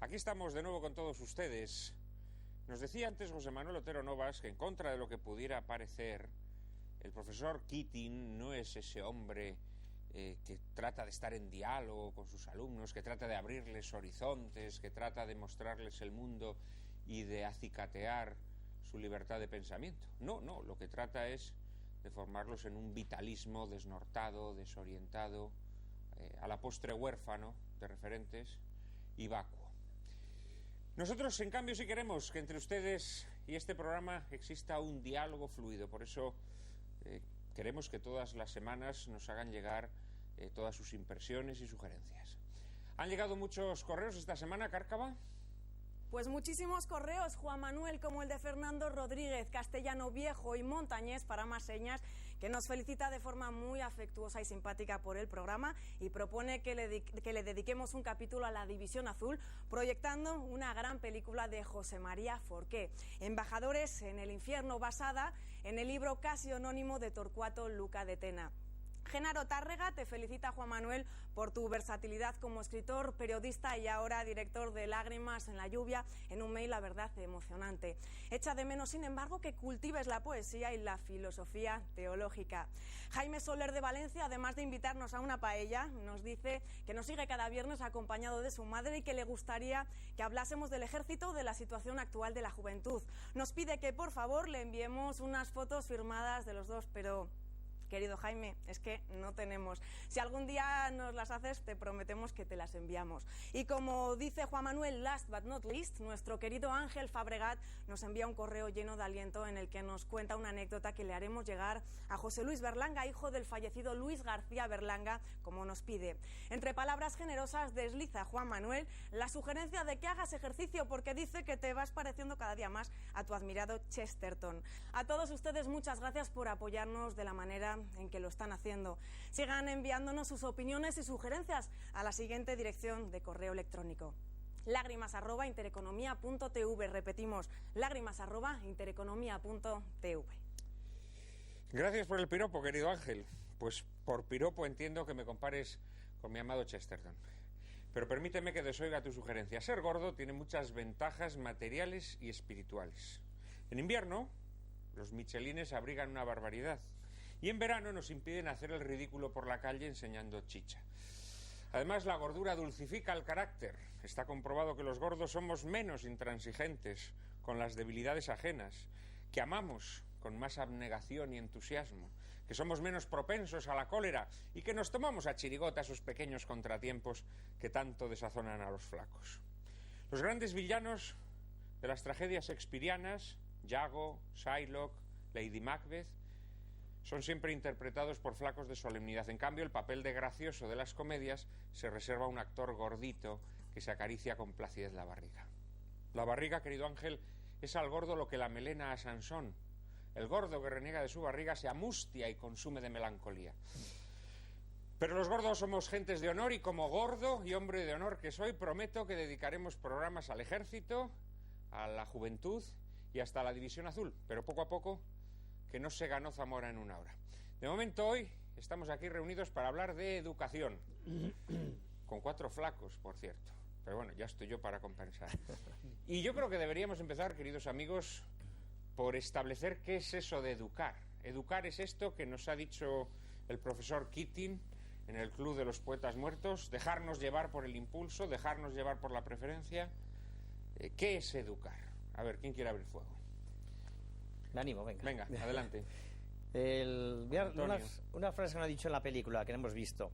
Aquí estamos de nuevo con todos ustedes. Nos decía antes José Manuel Otero Novas que, en contra de lo que pudiera parecer, el profesor Keating no es ese hombre que trata de estar en diálogo con sus alumnos, que trata de abrirles horizontes, que trata de mostrarles el mundo y de acicatear su libertad de pensamiento. No, lo que trata es de formarlos en un vitalismo desnortado, desorientado, a la postre huérfano de referentes y vacuo. Nosotros, en cambio, sí queremos que entre ustedes y este programa exista un diálogo fluido. Por eso queremos que todas las semanas nos hagan llegar todas sus impresiones y sugerencias. ¿Han llegado muchos correos esta semana, Cárcava? Pues muchísimos correos, Juan Manuel, como el de Fernando Rodríguez, castellano viejo y montañés para más señas, que nos felicita de forma muy afectuosa y simpática por el programa y propone que le dediquemos un capítulo a la División Azul, proyectando una gran película de José María Forqué, Embajadores en el Infierno, basada en el libro casi anónimo de Torcuato Luca de Tena. Genaro Tárrega te felicita, Juan Manuel, por tu versatilidad como escritor, periodista y ahora director de Lágrimas en la lluvia, en un mail, la verdad, emocionante. Echa de menos, sin embargo, que cultives la poesía y la filosofía teológica. Jaime Soler de Valencia, además de invitarnos a una paella, nos dice que nos sigue cada viernes acompañado de su madre y que le gustaría que hablásemos del ejército, de la situación actual de la juventud. Nos pide que, por favor, le enviemos unas fotos firmadas de los dos, pero... querido Jaime, es que no tenemos. Si algún día nos las haces, te prometemos que te las enviamos. Y como dice Juan Manuel, last but not least, nuestro querido Ángel Fabregat nos envía un correo lleno de aliento en el que nos cuenta una anécdota que le haremos llegar a José Luis Berlanga, hijo del fallecido Luis García Berlanga, como nos pide. Entre palabras generosas desliza Juan Manuel la sugerencia de que hagas ejercicio porque dice que te vas pareciendo cada día más a tu admirado Chesterton. A todos ustedes, muchas gracias por apoyarnos de la manera en que lo están haciendo. Sigan enviándonos sus opiniones y sugerencias a la siguiente dirección de correo electrónico: lágrimas@intereconomía.tv. Repetimos, lágrimas@intereconomía.tv. Gracias por el piropo, querido Ángel. Pues por piropo entiendo que me compares con mi amado Chesterton. Pero permíteme que desoiga tu sugerencia. Ser gordo tiene muchas ventajas materiales y espirituales. En invierno, los michelines abrigan una barbaridad. Y en verano nos impiden hacer el ridículo por la calle enseñando chicha. Además, la gordura dulcifica el carácter. Está comprobado que los gordos somos menos intransigentes con las debilidades ajenas, que amamos con más abnegación y entusiasmo, que somos menos propensos a la cólera y que nos tomamos a chirigota esos pequeños contratiempos que tanto desazonan a los flacos. Los grandes villanos de las tragedias shakespearianas, Iago, Shylock, Lady Macbeth, son siempre interpretados por flacos de solemnidad. En cambio, el papel de gracioso de las comedias se reserva a un actor gordito que se acaricia con placidez la barriga. La barriga, querido Ángel, es al gordo lo que la melena a Sansón. El gordo que reniega de su barriga se amustia y consume de melancolía. Pero los gordos somos gentes de honor y, como gordo y hombre de honor que soy, prometo que dedicaremos programas al ejército, a la juventud y hasta a la División Azul. Pero poco a poco, que no se ganó Zamora en una hora. De momento, hoy estamos aquí reunidos para hablar de educación, con 4 flacos, por cierto. Pero bueno, ya estoy yo para compensar. Y yo creo que deberíamos empezar, queridos amigos, por establecer qué es eso de educar. Educar es esto que nos ha dicho el profesor Keating en el Club de los Poetas Muertos, dejarnos llevar por el impulso, dejarnos llevar por la preferencia. ¿Qué es educar? A ver, ¿quién quiere abrir fuego? Me animo, venga. Venga, adelante. Una frase que nos ha dicho en la película que hemos visto,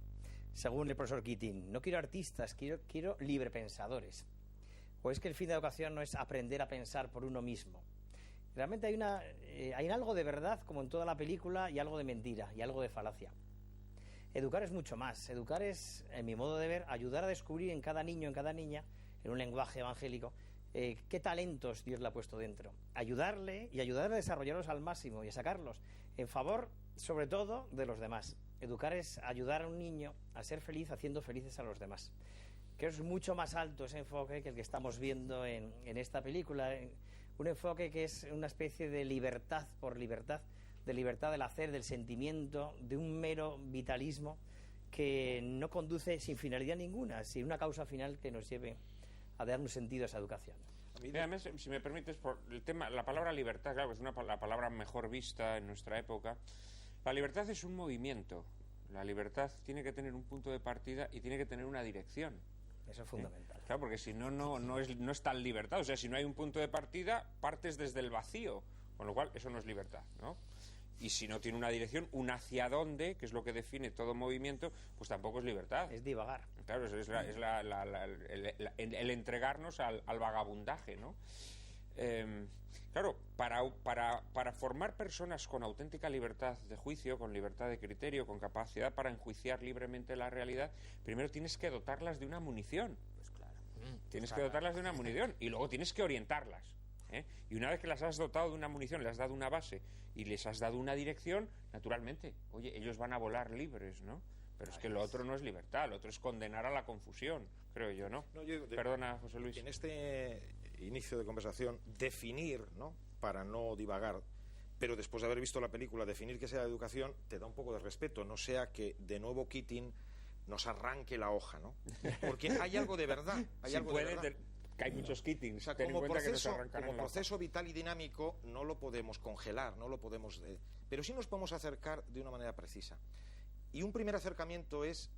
según el profesor Keating: no quiero artistas, quiero librepensadores. O es que el fin de la educación no es aprender a pensar por uno mismo. Realmente hay algo de verdad, como en toda la película, y algo de mentira, y algo de falacia. Educar es mucho más. Educar es, en mi modo de ver, ayudar a descubrir en cada niño, en cada niña, en un lenguaje evangélico, qué talentos Dios le ha puesto dentro. Ayudarle a desarrollarlos al máximo y a sacarlos en favor, sobre todo, de los demás. Educar es ayudar a un niño a ser feliz haciendo felices a los demás. Creo que es mucho más alto ese enfoque que el que estamos viendo en esta película. Un enfoque que es una especie de libertad por libertad, de libertad del hacer, del sentimiento, de un mero vitalismo que no conduce sin finalidad ninguna, sin una causa final que nos lleve a dar un sentido a esa educación. Además, si me permites, por el tema, la palabra libertad, claro, es la palabra mejor vista en nuestra época. La libertad es un movimiento. La libertad tiene que tener un punto de partida y tiene que tener una dirección. Eso es fundamental. Claro, porque si no, no es tal libertad. O sea, si no hay un punto de partida, partes desde el vacío. Con lo cual, eso no es libertad, ¿no? Y si no tiene una dirección, un hacia dónde, que es lo que define todo movimiento, pues tampoco es libertad. Es divagar. Claro, es el entregarnos al vagabundaje, ¿no? Claro, para formar personas con auténtica libertad de juicio, con libertad de criterio, con capacidad para enjuiciar libremente la realidad, primero tienes que dotarlas de una munición. Pues claro. Tienes que dotarlas de una munición y luego tienes que orientarlas. Y una vez que las has dotado de una munición, les has dado una base y les has dado una dirección, naturalmente, oye, ellos van a volar libres, ¿no? Pero es que lo otro no es libertad, lo otro es condenar a la confusión, creo yo, ¿no? Perdona, José Luis. En este inicio de conversación, definir, ¿no?, para no divagar, pero después de haber visto la película, definir qué sea la educación, te da un poco de respeto, no sea que de nuevo Keating nos arranque la hoja, ¿no? Porque hay algo de verdad, hay algo de verdad. Que hay muchos Keatings. O sea, como proceso vital y dinámico no lo podemos congelar, no lo podemos... pero sí nos podemos acercar de una manera precisa. Y un primer acercamiento es,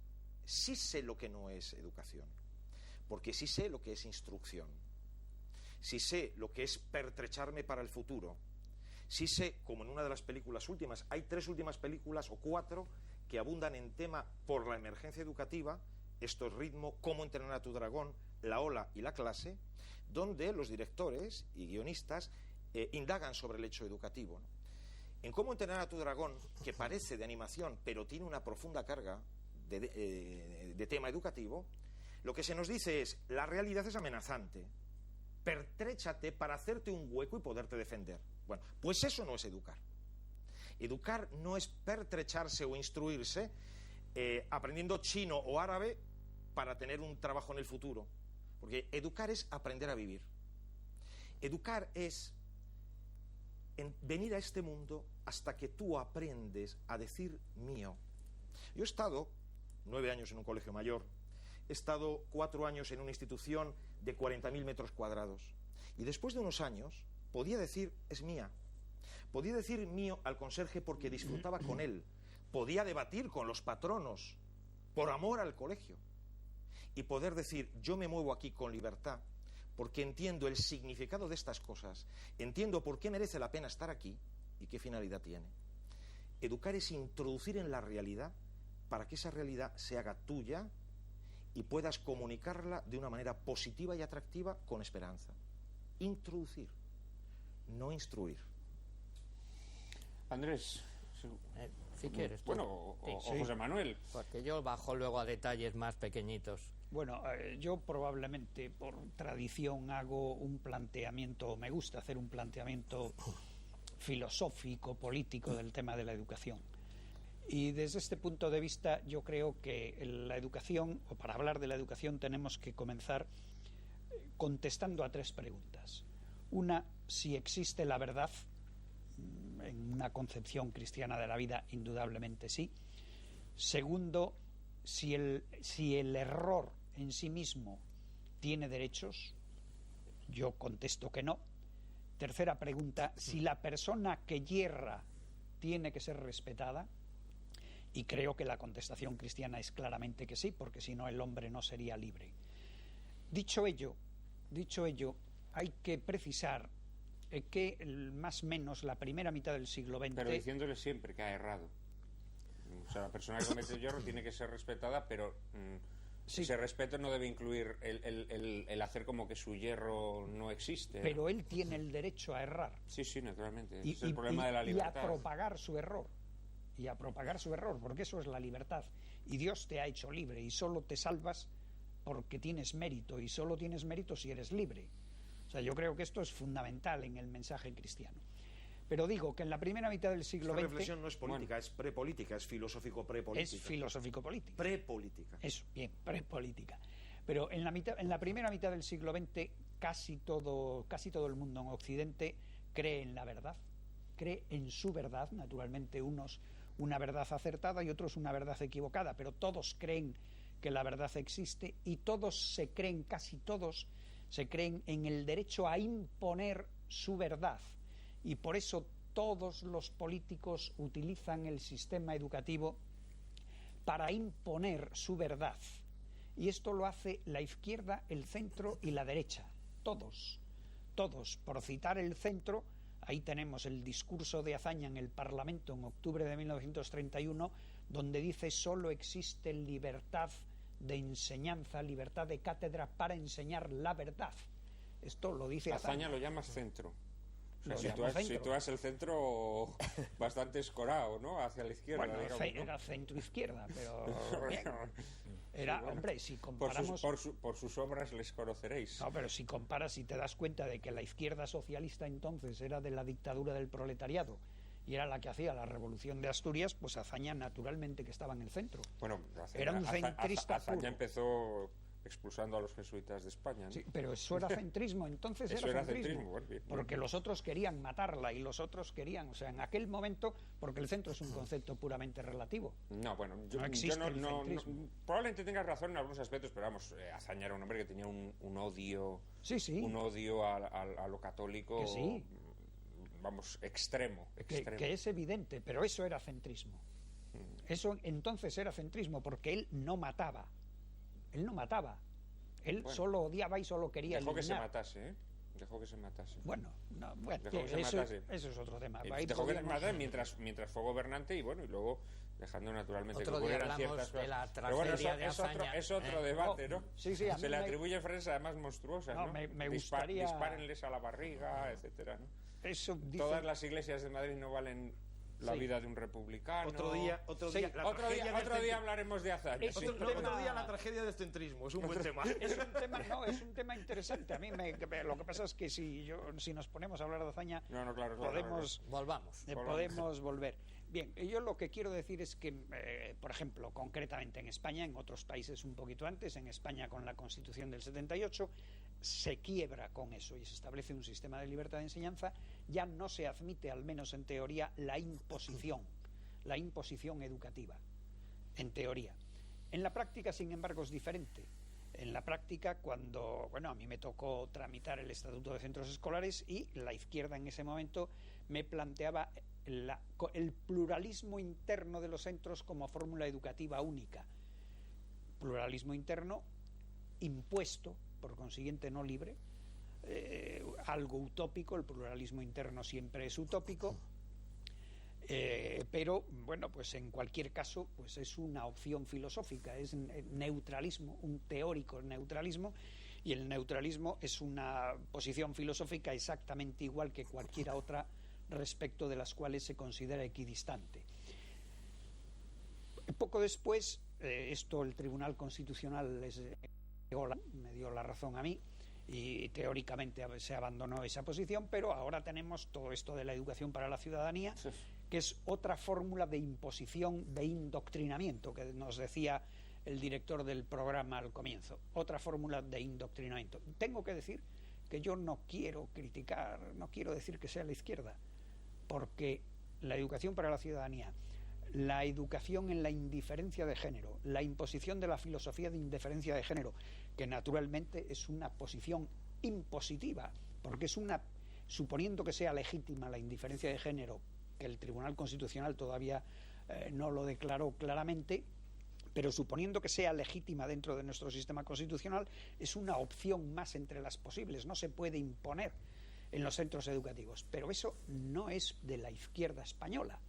sí sé lo que no es educación, porque sí sé lo que es instrucción, sí sé lo que es pertrecharme para el futuro, sí sé, como en una de las películas últimas, hay 3 últimas películas o 4 que abundan en tema por la emergencia educativa, esto es Ritmo, Cómo entrenar a tu dragón, La ola y la clase, donde los directores y guionistas indagan sobre el hecho educativo, ¿no? En Cómo entrenar a tu dragón, que parece de animación, pero tiene una profunda carga de tema educativo, lo que se nos dice es, la realidad es amenazante, pertréchate para hacerte un hueco y poderte defender. Bueno, pues eso no es educar. Educar no es pertrecharse o instruirse aprendiendo chino o árabe para tener un trabajo en el futuro. Porque educar es aprender a vivir. Educar es venir a este mundo hasta que tú aprendes a decir mío. Yo he estado 9 años en un colegio mayor, he estado 4 años en una institución de 40.000 metros cuadrados y después de unos años podía decir es mía. Podía decir mío al conserje porque disfrutaba con él. Podía debatir con los patronos por amor al colegio. Y poder decir, yo me muevo aquí con libertad, porque entiendo el significado de estas cosas, entiendo por qué merece la pena estar aquí y qué finalidad tiene. Educar es introducir en la realidad para que esa realidad se haga tuya y puedas comunicarla de una manera positiva y atractiva con esperanza. Introducir, no instruir. Andrés, si quieres. Bueno, o José Manuel. Porque yo bajo luego a detalles más pequeñitos. Bueno, yo probablemente por tradición hago un planteamiento, me gusta hacer un planteamiento filosófico, político del tema de la educación. Y desde este punto de vista yo creo que la educación, o para hablar de la educación tenemos que comenzar contestando a 3 preguntas. Una, si existe la verdad. En una concepción cristiana de la vida, indudablemente sí. Segundo, si el error en sí mismo tiene derechos, yo contesto que no. Tercera pregunta, si la persona que yerra tiene que ser respetada, y creo que la contestación cristiana es claramente que sí, porque si no el hombre no sería libre. Dicho ello, hay que precisar que más o menos la primera mitad del siglo XX... Pero diciéndole siempre que ha errado. O sea, la persona que comete el error tiene que ser respetada, pero Sí. ese respeto no debe incluir el hacer como que su hierro no existe. Pero él tiene el derecho a errar. Sí, naturalmente. Es el problema de la libertad. Y a propagar su error. Porque eso es la libertad. Y Dios te ha hecho libre y solo te salvas porque tienes mérito. Y solo tienes mérito si eres libre. O sea, yo creo que esto es fundamental en el mensaje cristiano. Pero digo que en la primera mitad del siglo XX... Esta reflexión no es política, es prepolítica, es filosófico-prepolítica. Es filosófico-política. Prepolítica. Eso, bien, prepolítica. Pero en la primera mitad del siglo XX casi todo el mundo en Occidente cree en la verdad, cree en su verdad, naturalmente unos una verdad acertada y otros una verdad equivocada, pero todos creen que la verdad existe y casi todos se creen en el derecho a imponer su verdad. Y por eso todos los políticos utilizan el sistema educativo para imponer su verdad. Y esto lo hace la izquierda, el centro y la derecha. Todos. Por citar el centro, ahí tenemos el discurso de Azaña en el Parlamento en octubre de 1931, donde dice: solo existe libertad de enseñanza, libertad de cátedra para enseñar la verdad. Esto lo dice Azaña. Azaña lo llamas centro. O sea, sitúas el centro bastante escorado, ¿no? Hacia la izquierda. Bueno, digamos, ¿no? era centro-izquierda, pero... bien. Era, bueno, hombre, si comparamos... Por sus obras les conoceréis. No, pero si comparas y te das cuenta de que la izquierda socialista entonces era de la dictadura del proletariado y era la que hacía la revolución de Asturias, pues Azaña naturalmente que estaba en el centro. Bueno, era un centrista Azaña puro. Empezó expulsando a los jesuitas de España, ¿no? Sí, pero eso era centrismo, entonces eso era centrismo, bueno, bien. Porque los otros querían matarla y los otros querían, o sea, en aquel momento, porque el centro es un concepto puramente relativo. No, bueno, no existe el centrismo. Probablemente tengas razón en algunos aspectos, pero vamos, Azaña era un hombre que tenía un odio, sí. un odio a lo católico, que sí. Vamos, extremo. Que es evidente, pero eso era centrismo. Eso entonces era centrismo, porque él no mataba. Él bueno, solo odiaba y solo quería eliminar. Dejó que se matase. Bueno, eso es otro tema. Dejó que se matase mientras fue gobernante y luego dejando naturalmente otro que ocurrieran ciertas cosas. De la tragedia de Azaña. Es otro debate, ¿no? Sí, se le atribuyen frases además monstruosas, ¿no? Me gustaría... Dispárenles a la barriga, etcétera, ¿no? Eso dice... Todas las iglesias de Madrid no valen la vida de un republicano. Otro día hablaremos de Azaña. Otro día la tragedia del centrismo, es un buen tema. Es un tema interesante. A mí lo que pasa es que si nos ponemos a hablar de Azaña, claro, podemos volver. Bien, yo lo que quiero decir es que, por ejemplo, concretamente en España, en otros países un poquito antes, en España con la Constitución del 78, se quiebra con eso y se establece un sistema de libertad de enseñanza. Ya no se admite, al menos en teoría, la imposición educativa, en teoría. En la práctica, sin embargo, es diferente. En la práctica, cuando, a mí me tocó tramitar el Estatuto de Centros Escolares y la izquierda en ese momento me planteaba el pluralismo interno de los centros como fórmula educativa única. Pluralismo interno impuesto, por consiguiente no libre, algo utópico. El pluralismo interno siempre es utópico, pero pues en cualquier caso pues es una opción filosófica, es neutralismo, un teórico neutralismo, y el neutralismo es una posición filosófica exactamente igual que cualquier otra respecto de las cuales se considera equidistante. Poco después, esto el Tribunal Constitucional me dio la razón a mí y teóricamente se abandonó esa posición, pero ahora tenemos todo esto de la educación para la ciudadanía, que es otra fórmula de imposición, de indoctrinamiento, que nos decía el director del programa al comienzo, otra fórmula de indoctrinamiento. Tengo que decir que yo no quiero criticar, no quiero decir que sea la izquierda, porque la educación para la ciudadanía, la educación en la indiferencia de género, la imposición de la filosofía de indiferencia de género, que naturalmente es una posición impositiva, porque es suponiendo que sea legítima la indiferencia de género, que el Tribunal Constitucional todavía no lo declaró claramente, pero suponiendo que sea legítima dentro de nuestro sistema constitucional, es una opción más entre las posibles, no se puede imponer. en los centros educativos. Pero eso no es de la izquierda española.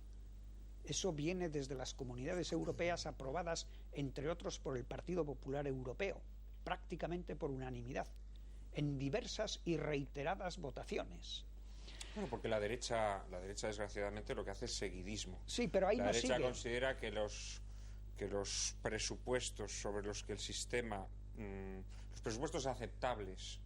Eso viene desde las comunidades europeas aprobadas, entre otros, por el Partido Popular Europeo, prácticamente por unanimidad, en diversas y reiteradas votaciones. Bueno, porque la derecha desgraciadamente lo que hace es seguidismo. Sí, pero ahí la no derecha sigue. considera que los presupuestos sobre los que el sistema, los presupuestos aceptables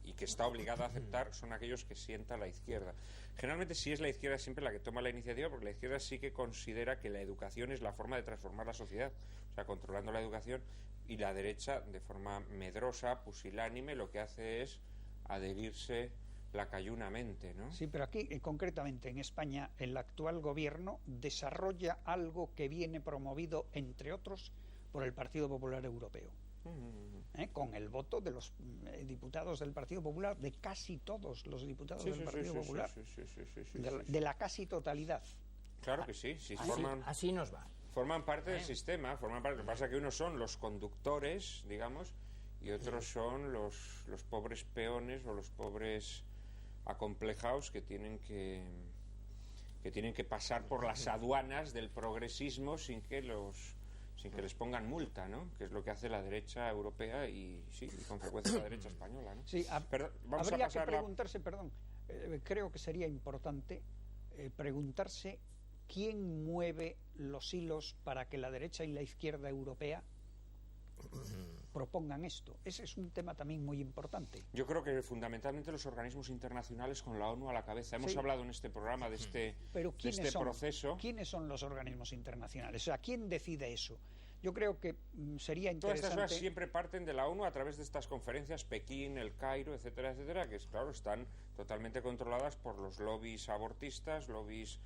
y que está obligado a aceptar son aquellos que sienta la izquierda. Generalmente sí es la izquierda siempre la que toma la iniciativa, porque la izquierda sí que considera que la educación es la forma de transformar la sociedad, o sea, controlando la educación, y la derecha, de forma medrosa, pusilánime, lo que hace es adherirse lacayunamente, ¿no? Sí, pero aquí, concretamente en España, el actual gobierno desarrolla algo que viene promovido, entre otros, por el Partido Popular Europeo. Con el voto de los diputados del Partido Popular, de casi todos los diputados del Partido Popular, de la casi totalidad. Claro que sí, así nos va. Forman parte del sistema, forman parte. Lo que pasa es que unos son los conductores, digamos, y otros son los pobres peones o los pobres acomplejados que tienen que pasar por las aduanas del progresismo sin que les pongan multa, ¿no? Que es lo que hace la derecha europea y con frecuencia la derecha española, ¿no? Sí, habría que preguntarse, creo que sería importante preguntarse quién mueve los hilos para que la derecha y la izquierda europea propongan esto. Ese es un tema también muy importante. Yo creo que fundamentalmente los organismos internacionales con la ONU a la cabeza. Hemos hablado en este programa de este proceso. ¿Quiénes son los organismos internacionales? O sea, ¿quién decide eso? Yo creo que sería interesante... Todas estas cosas siempre parten de la ONU a través de estas conferencias, Pekín, El Cairo, etcétera, etcétera, que claro, están totalmente controladas por los lobbies abortistas, lobbies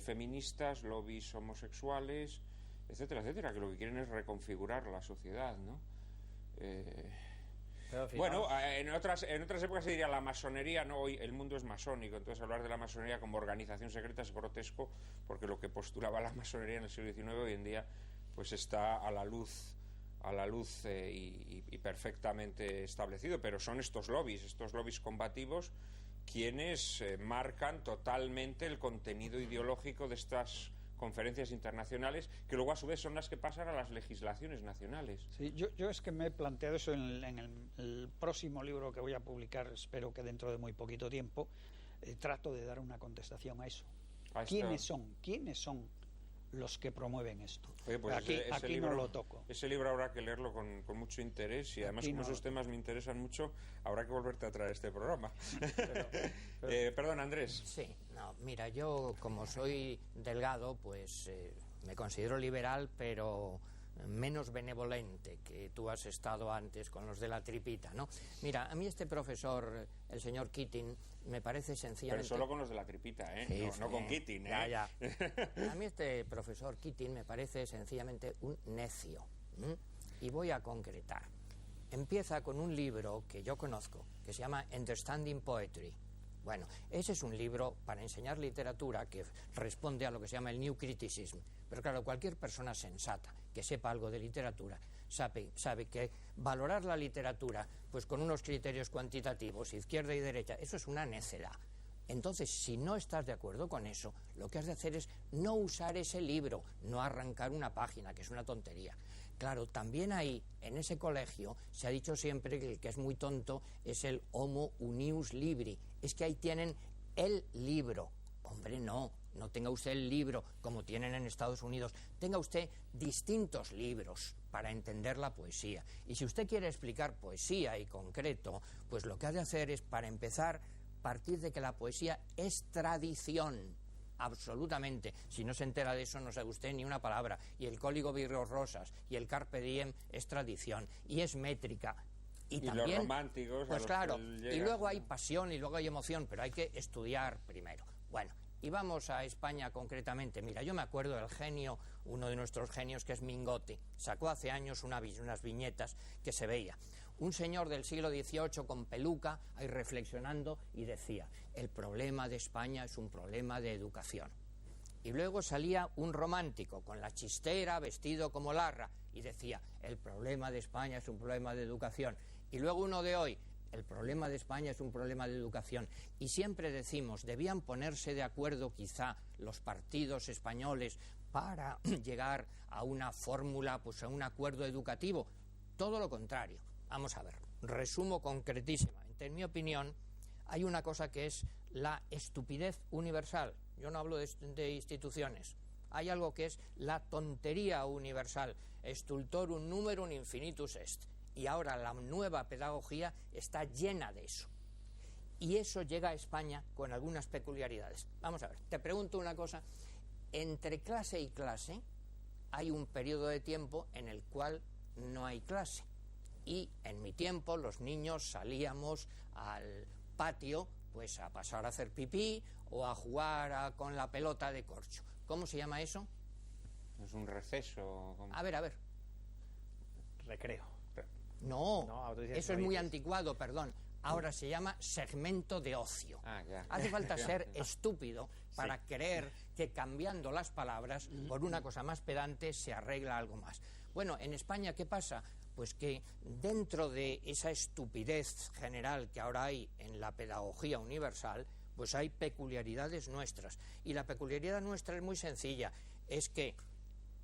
feministas, lobbies homosexuales, etcétera, etcétera, que lo que quieren es reconfigurar la sociedad, ¿no? Bueno, en otras épocas se diría la masonería, no, hoy el mundo es masónico, entonces hablar de la masonería como organización secreta es grotesco, porque lo que postulaba la masonería en el siglo XIX hoy en día pues está a la luz y perfectamente establecido, pero son estos lobbies combativos quienes marcan totalmente el contenido ideológico de estas conferencias internacionales, que luego a su vez son las que pasan a las legislaciones nacionales. Sí, yo es que me he planteado eso en el próximo libro que voy a publicar, espero que dentro de muy poquito tiempo, trato de dar una contestación a eso. ¿Quiénes son los que promueven esto? Oye, pues aquí libro, no lo toco. Ese libro habrá que leerlo con mucho interés y además como esos temas me interesan mucho, habrá que volverte a traer este programa. Perdón, Andrés. Sí, mira, yo como soy delgado, pues me considero liberal, pero menos benevolente que tú has estado antes con los de la tripita, ¿no? Mira, a mí este profesor, el señor Keating, me parece sencillamente... Pero solo con los de la tripita, ¿eh? Sí, no con Keating, ¿eh? Ya. A mí este profesor Keating me parece sencillamente un necio. Y voy a concretar. Empieza con un libro que yo conozco, que se llama Understanding Poetry. Bueno, ese es un libro para enseñar literatura que responde a lo que se llama el New Criticism. Pero claro, cualquier persona sensata que sepa algo de literatura sabe que valorar la literatura pues con unos criterios cuantitativos, izquierda y derecha, eso es una necedad. Entonces, si no estás de acuerdo con eso, lo que has de hacer es no usar ese libro, no arrancar una página, que es una tontería. Claro, también ahí, en ese colegio, se ha dicho siempre que el que es muy tonto es el homo unius libri. Es que ahí tienen el libro. Hombre, no tenga usted el libro como tienen en Estados Unidos. Tenga usted distintos libros para entender la poesía. Y si usted quiere explicar poesía y concreto, pues lo que ha de hacer es, para empezar, partir de que la poesía es tradición. Absolutamente. Si no se entera de eso, no sabe usted ni una palabra. Y el Código Virgo Rosas y el Carpe Diem es tradición y es métrica. Y también, los románticos. Pues claro, y luego hay pasión y luego hay emoción, pero hay que estudiar primero. Bueno, y vamos a España concretamente. Mira, yo me acuerdo del genio, uno de nuestros genios, que es Mingote. Sacó hace años unas viñetas que se veía. Un señor del siglo XVIII con peluca, ahí reflexionando, y decía: el problema de España es un problema de educación. Y luego salía un romántico con la chistera, vestido como Larra, y decía: el problema de España es un problema de educación. Y luego uno de hoy, El problema de España es un problema de educación. Y siempre decimos, debían ponerse de acuerdo quizá los partidos españoles para llegar a una fórmula, pues a un acuerdo educativo. Todo lo contrario. Vamos a ver, resumo concretísimamente. En mi opinión, hay una cosa que es la estupidez universal. Yo no hablo de instituciones. Hay algo que es la tontería universal. Stultorum numerum infinitus est. Y ahora la nueva pedagogía está llena de eso. Y eso llega a España con algunas peculiaridades. Vamos a ver, te pregunto una cosa. Entre clase y clase hay un periodo de tiempo en el cual no hay clase. Y en mi tiempo los niños salíamos al patio pues a pasar a hacer pipí o a jugar con la pelota de corcho. ¿Cómo se llama eso? Es un receso. A ver. Recreo. No, eso es muy anticuado, perdón. Ahora se llama segmento de ocio. Ya. Hace falta ser estúpido para creer que cambiando las palabras por una cosa más pedante se arregla algo más. Bueno, en España, ¿qué pasa? Pues que dentro de esa estupidez general que ahora hay en la pedagogía universal, pues hay peculiaridades nuestras. Y la peculiaridad nuestra es muy sencilla, es que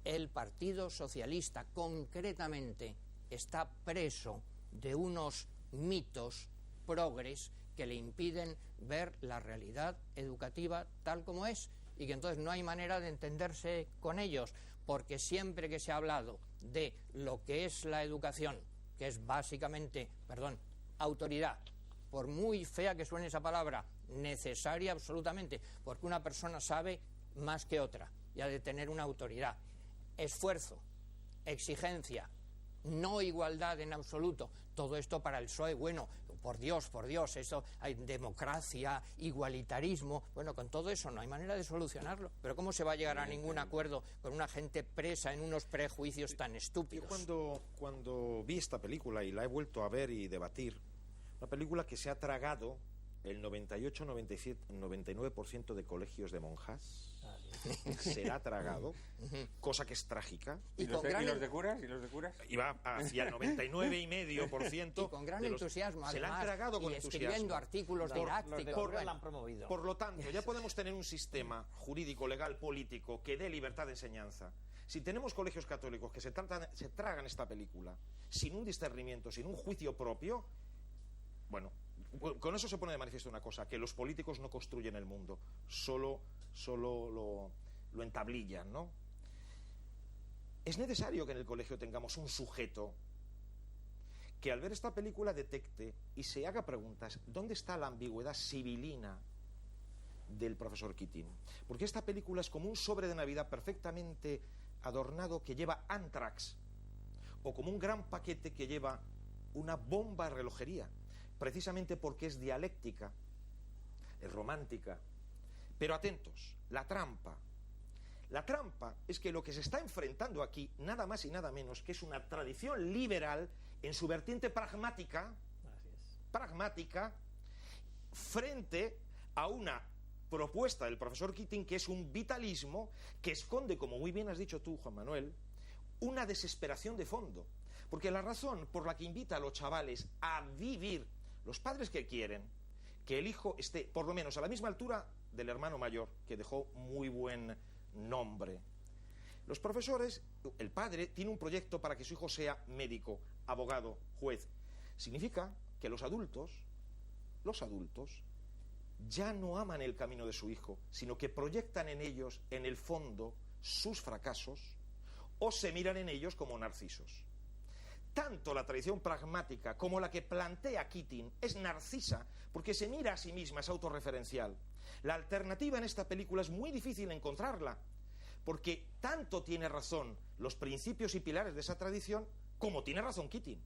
el Partido Socialista concretamente está preso de unos mitos progres que le impiden ver la realidad educativa tal como es, y que entonces no hay manera de entenderse con ellos, porque siempre que se ha hablado de lo que es la educación, que es básicamente, autoridad, por muy fea que suene esa palabra, necesaria absolutamente, porque una persona sabe más que otra y ha de tener una autoridad. Esfuerzo, exigencia, no igualdad en absoluto. Todo esto para el PSOE, bueno, por Dios, eso hay democracia, igualitarismo. Bueno, con todo eso no hay manera de solucionarlo. Pero ¿cómo se va a llegar a ningún acuerdo con una gente presa en unos prejuicios tan estúpidos? Yo cuando vi esta película y la he vuelto a ver y debatir, una película que se ha tragado el 98, 97, 99% de colegios de monjas. Se la ha tragado, cosa que es trágica. ¿Y los de curas? Y va hacia el 99,5%. Y con gran entusiasmo, además, se la han tragado con escribiendo entusiasmo. artículos didácticos. La han promovido. Por lo tanto, ya podemos tener un sistema jurídico, legal, político que dé libertad de enseñanza. Si tenemos colegios católicos que se tragan esta película sin un discernimiento, sin un juicio propio, bueno, con eso se pone de manifiesto una cosa, que los políticos no construyen el mundo, solo lo entablillan, ¿no? Es necesario que en el colegio tengamos un sujeto que al ver esta película detecte y se haga preguntas, ¿dónde está la ambigüedad sibilina del profesor Keating? Porque esta película es como un sobre de Navidad perfectamente adornado que lleva Antrax, o como un gran paquete que lleva una bomba de relojería, precisamente porque es dialéctica, es romántica. Pero atentos, la trampa es que lo que se está enfrentando aquí, nada más y nada menos que es una tradición liberal en su vertiente pragmática, frente a una propuesta del profesor Keating que es un vitalismo que esconde, como muy bien has dicho tú, Juan Manuel, una desesperación de fondo. Porque la razón por la que invita a los chavales a vivir, los padres que quieren que el hijo esté por lo menos a la misma altura del hermano mayor, que dejó muy buen nombre. Los profesores, el padre tiene un proyecto para que su hijo sea médico, abogado, juez. Significa que los adultos ya no aman el camino de su hijo, sino que proyectan en ellos, en el fondo, sus fracasos, o se miran en ellos como narcisos. Tanto la tradición pragmática como la que plantea Keating es narcisa, porque se mira a sí misma, es autorreferencial. La alternativa en esta película es muy difícil encontrarla, porque tanto tiene razón los principios y pilares de esa tradición, como tiene razón Keating.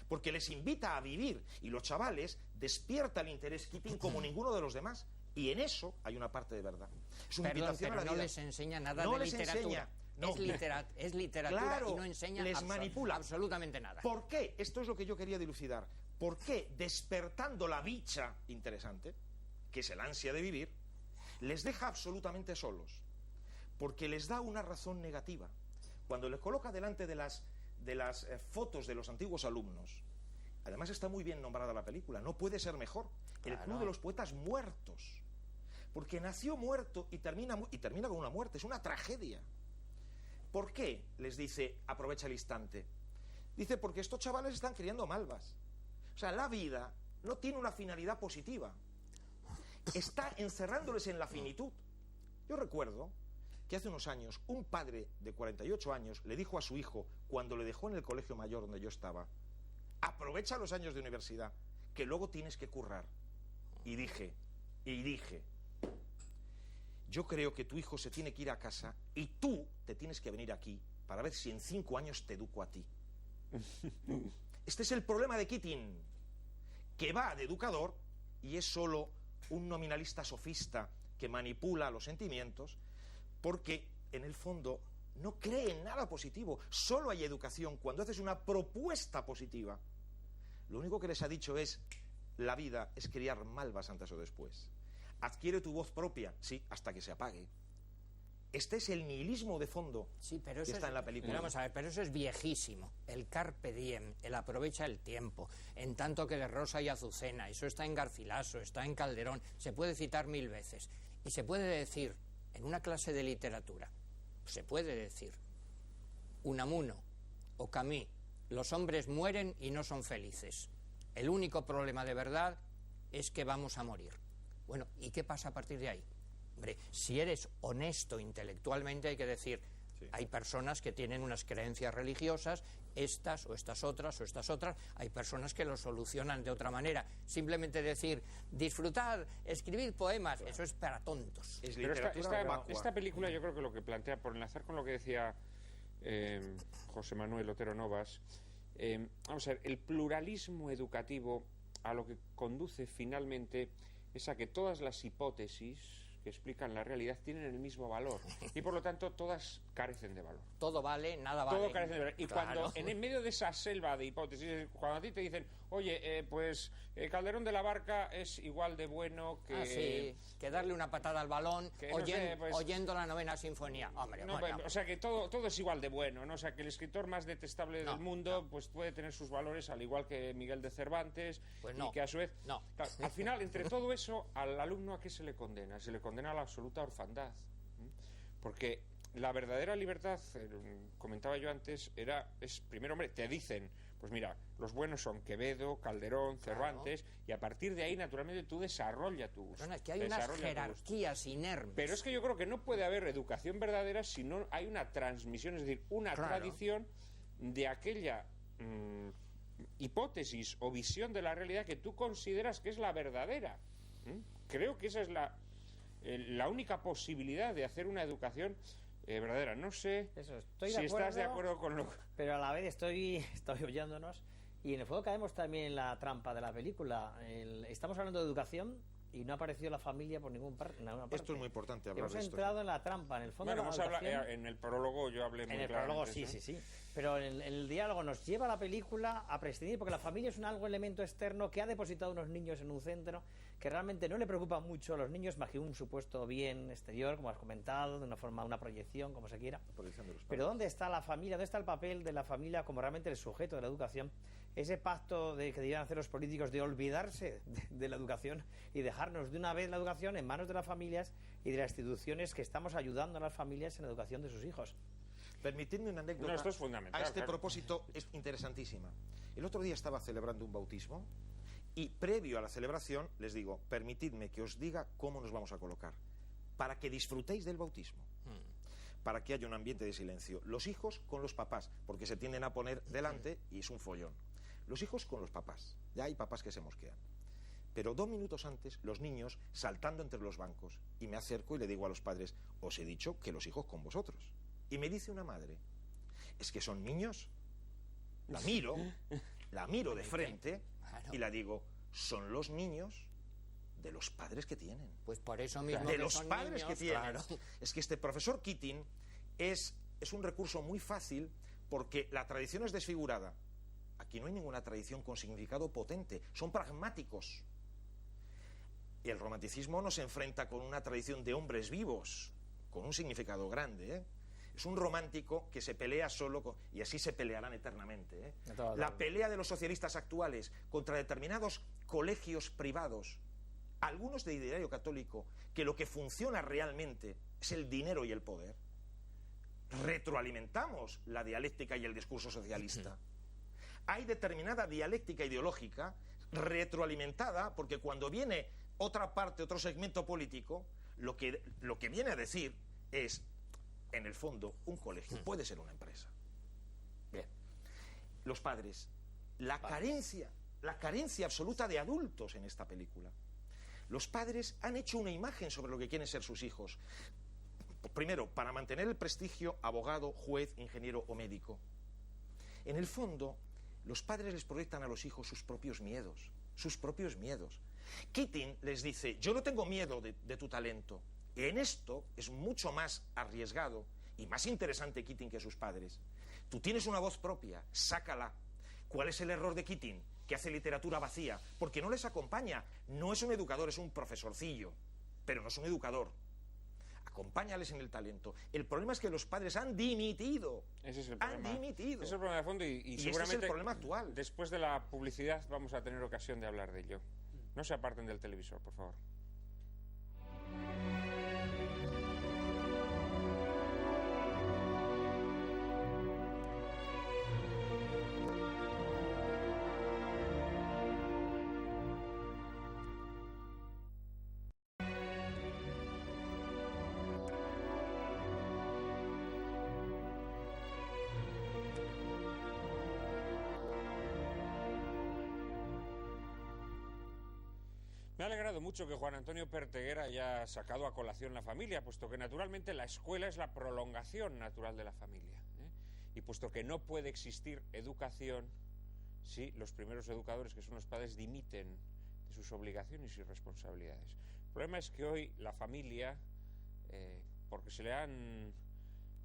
Porque les invita a vivir, y los chavales despierta el interés Keating como ninguno de los demás. Y en eso hay una parte de verdad. Es una invitación a la vida. No les enseña nada de literatura. No. Es literatura, claro, y no enseña les manipula absolutamente nada. ¿Por qué? Esto es lo que yo quería dilucidar. ¿Por qué, despertando la bicha interesante, que es el ansia de vivir, les deja absolutamente solos? Porque les da una razón negativa. Cuando les coloca delante de las fotos de los antiguos alumnos Además está muy bien nombrada la película, no puede ser mejor. El Club de los Poetas Muertos. Porque nació muerto y termina con una muerte, es una tragedia. ¿Por qué? Les dice, aprovecha el instante. Dice, porque estos chavales están criando malvas. O sea, la vida no tiene una finalidad positiva. Está encerrándoles en la finitud. Yo recuerdo que hace unos años un padre de 48 años le dijo a su hijo, cuando le dejó en el colegio mayor donde yo estaba, aprovecha los años de universidad, que luego tienes que currar. Y dije, yo creo que tu hijo se tiene que ir a casa y tú te tienes que venir aquí para ver si en 5 años te educo a ti. Este es el problema de Keating, que va de educador y es solo un nominalista sofista que manipula los sentimientos, porque en el fondo no cree en nada positivo. Solo hay educación cuando haces una propuesta positiva. Lo único que les ha dicho es, la vida es criar malvas antes o después. Adquiere tu voz propia, sí, hasta que se apague. Este es el nihilismo de fondo, sí, pero que eso está en la película. Vamos a ver, pero eso es viejísimo. El carpe diem, el aprovecha el tiempo, en tanto que de Rosa y Azucena, eso está en Garcilaso, está en Calderón, se puede citar 1000 veces. Y se puede decir, en una clase de literatura, se puede decir, Unamuno o Camus, los hombres mueren y no son felices. El único problema de verdad es que vamos a morir. Bueno, ¿y qué pasa a partir de ahí? Hombre, si eres honesto intelectualmente hay que decir, sí, hay personas que tienen unas creencias religiosas, estas o estas otras o estas otras, hay personas que lo solucionan de otra manera. Simplemente decir, disfrutad, escribid poemas, eso es para tontos. Es pero esta película yo creo que lo que plantea, por enlazar con lo que decía José Manuel Otero Novas, vamos a ver, el pluralismo educativo a lo que conduce finalmente es a que todas las hipótesis que explican la realidad tienen el mismo valor y por lo tanto todas carecen de valor. Todo vale, nada vale. Todo carece de valor. Y claro, cuando en medio de esa selva de hipótesis, cuando a ti te dicen, oye, pues Calderón de la Barca es igual de bueno que... sí, que darle una patada al balón oyendo la 9ª sinfonía. Hombre, no, o sea que todo es igual de bueno, ¿no? O sea que el escritor más detestable del mundo pues puede tener sus valores al igual que Miguel de Cervantes, pues y que a su vez... No. Claro, al final, entre todo eso, al alumno ¿a qué se le condena? Se le condena a la absoluta orfandad. Porque la verdadera libertad, comentaba yo antes, es primero, hombre, te dicen, pues mira, los buenos son Quevedo, Calderón, Cervantes, y a partir de ahí, naturalmente, tú desarrolla tu gusto. No, es que hay unas jerarquías inermes. Pero es que yo creo que no puede haber educación verdadera si no hay una transmisión, es decir, una tradición de aquella hipótesis o visión de la realidad que tú consideras que es la verdadera. Creo que esa es la única posibilidad de hacer una educación verdadera. No sé si estás de acuerdo con lo... Pero a la vez estoy oyéndonos y en el fondo caemos también en la trampa de la película. Estamos hablando de educación y no ha aparecido la familia por ninguna parte. Esto es muy importante hablar de esto. Hemos entrado en la trampa. En el fondo, bueno, en el prólogo yo hablé muy claramente. En el prólogo sí. Pero el diálogo nos lleva a la película a prescindir, porque la familia es un elemento externo que ha depositado unos niños en un centro que realmente no le preocupa mucho a los niños más que un supuesto bien exterior, como has comentado, de una forma, una proyección, como se quiera. Pero ¿dónde está la familia? ¿Dónde está el papel de la familia como realmente el sujeto de la educación? Ese pacto que debían hacer los políticos de olvidarse de la educación y dejarnos de una vez la educación en manos de las familias y de las instituciones que estamos ayudando a las familias en la educación de sus hijos. Permitidme una anécdota. Esto es fundamental. A este propósito es interesantísima. El otro día estaba celebrando un bautismo y previo a la celebración les digo, permitidme que os diga cómo nos vamos a colocar para que disfrutéis del bautismo, para que haya un ambiente de silencio. Los hijos con los papás, porque se tienden a poner delante y es un follón. Los hijos con los papás. Ya hay papás que se mosquean. Pero 2 minutos antes, los niños saltando entre los bancos y me acerco y le digo a los padres, os he dicho que los hijos con vosotros. Y me dice una madre, es que son niños. La miro de frente y la digo, son los niños de los padres que tienen. Pues por eso mismo de los padres niños, que tienen. Claro. Es que este profesor Keating es un recurso muy fácil porque la tradición es desfigurada. Aquí no hay ninguna tradición con significado potente, son pragmáticos. Y el romanticismo nos enfrenta con una tradición de hombres vivos, con un significado grande, Es un romántico que se pelea solo y así se pelearán eternamente, ¿eh? La pelea de los socialistas actuales contra determinados colegios privados, algunos de ideario católico, que lo que funciona realmente es el dinero y el poder. Retroalimentamos la dialéctica y el discurso socialista. Hay determinada dialéctica ideológica retroalimentada porque cuando viene otra parte, otro segmento político, lo que viene a decir es, en el fondo, un colegio puede ser una empresa. Bien. Los padres, la carencia absoluta de adultos en esta película. Los padres han hecho una imagen sobre lo que quieren ser sus hijos. Primero, para mantener el prestigio, abogado, juez, ingeniero o médico. En el fondo, los padres les proyectan a los hijos sus propios miedos, sus propios miedos. Keating les dice, yo no tengo miedo de tu talento. En esto es mucho más arriesgado y más interesante Keating que sus padres. Tú tienes una voz propia, sácala. ¿Cuál es el error de Keating? Que hace literatura vacía, porque no les acompaña. No es un educador, es un profesorcillo, pero no es un educador. Acompáñales en el talento. El problema es que los padres han dimitido. Ese es el problema. Han dimitido. Ese es el problema de fondo y seguramente ese es el problema actual. Después de la publicidad vamos a tener ocasión de hablar de ello. No se aparten del televisor, por favor. Me ha alegrado mucho que Juan Antonio Perteguera haya sacado a colación la familia, puesto que naturalmente la escuela es la prolongación natural de la familia, ¿eh? Y puesto que no puede existir educación si los primeros educadores, que son los padres, dimiten de sus obligaciones y responsabilidades. El problema es que hoy la familia, porque se le han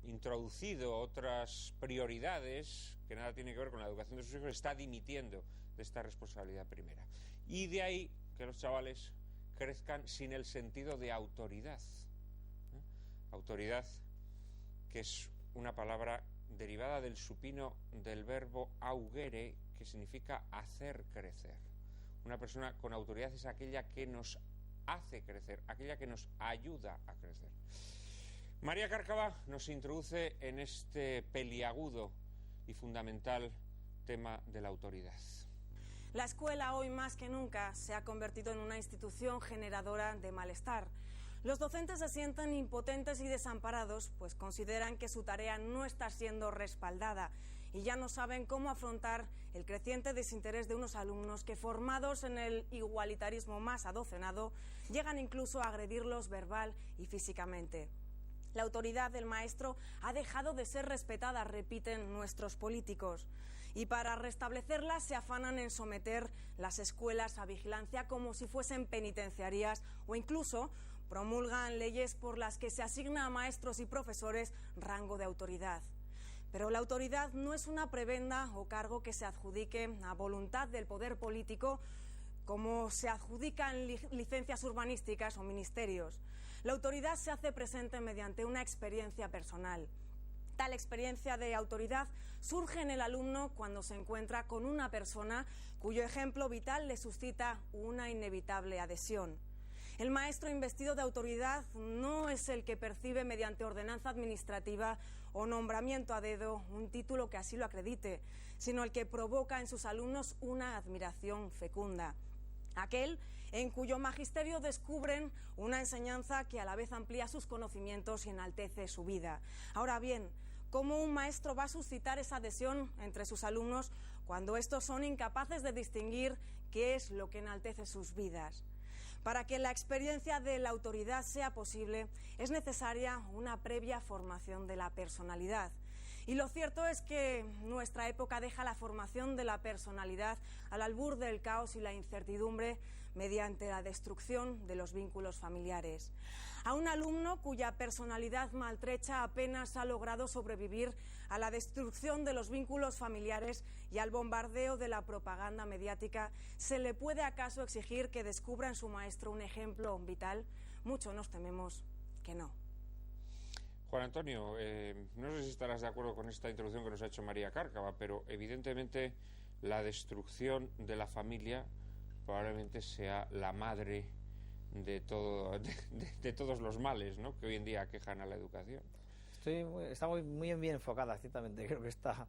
introducido otras prioridades que nada tienen que ver con la educación de sus hijos, está dimitiendo de esta responsabilidad primera. Y de ahí que los chavales crezcan sin el sentido de autoridad, ¿eh? Autoridad, que es una palabra derivada del supino del verbo augere, que significa hacer crecer. Una persona con autoridad es aquella que nos hace crecer, aquella que nos ayuda a crecer. María Cárcava nos introduce en este peliagudo y fundamental tema de la autoridad. La escuela hoy más que nunca se ha convertido en una institución generadora de malestar. Los docentes se sienten impotentes y desamparados, pues consideran que su tarea no está siendo respaldada y ya no saben cómo afrontar el creciente desinterés de unos alumnos que, formados en el igualitarismo más adocenado, llegan incluso a agredirlos verbal y físicamente. La autoridad del maestro ha dejado de ser respetada, repiten nuestros políticos. Y para restablecerla se afanan en someter las escuelas a vigilancia como si fuesen penitenciarias o incluso promulgan leyes por las que se asigna a maestros y profesores rango de autoridad. Pero la autoridad no es una prebenda o cargo que se adjudique a voluntad del poder político como se adjudican licencias urbanísticas o ministerios. La autoridad se hace presente mediante una experiencia personal. Tal experiencia de autoridad surge en el alumno cuando se encuentra con una persona cuyo ejemplo vital le suscita una inevitable adhesión. El maestro investido de autoridad no es el que percibe mediante ordenanza administrativa o nombramiento a dedo un título que así lo acredite, sino el que provoca en sus alumnos una admiración fecunda. Aquel en cuyo magisterio descubren una enseñanza que a la vez amplía sus conocimientos y enaltece su vida. Ahora bien, ¿cómo un maestro va a suscitar esa adhesión entre sus alumnos cuando estos son incapaces de distinguir qué es lo que enaltece sus vidas? Para que la experiencia de la autoridad sea posible, es necesaria una previa formación de la personalidad. Y lo cierto es que nuestra época deja la formación de la personalidad al albur del caos y la incertidumbre mediante la destrucción de los vínculos familiares. A un alumno cuya personalidad maltrecha apenas ha logrado sobrevivir a la destrucción de los vínculos familiares y al bombardeo de la propaganda mediática, ¿se le puede acaso exigir que descubra en su maestro un ejemplo vital? Mucho nos tememos que no. Juan Antonio, no sé si estarás de acuerdo con esta introducción que nos ha hecho María Cárcava, pero evidentemente la destrucción de la familia probablemente sea la madre de todos los males, ¿no?, que hoy en día aquejan a la educación. Está muy bien enfocada, ciertamente. Creo que está...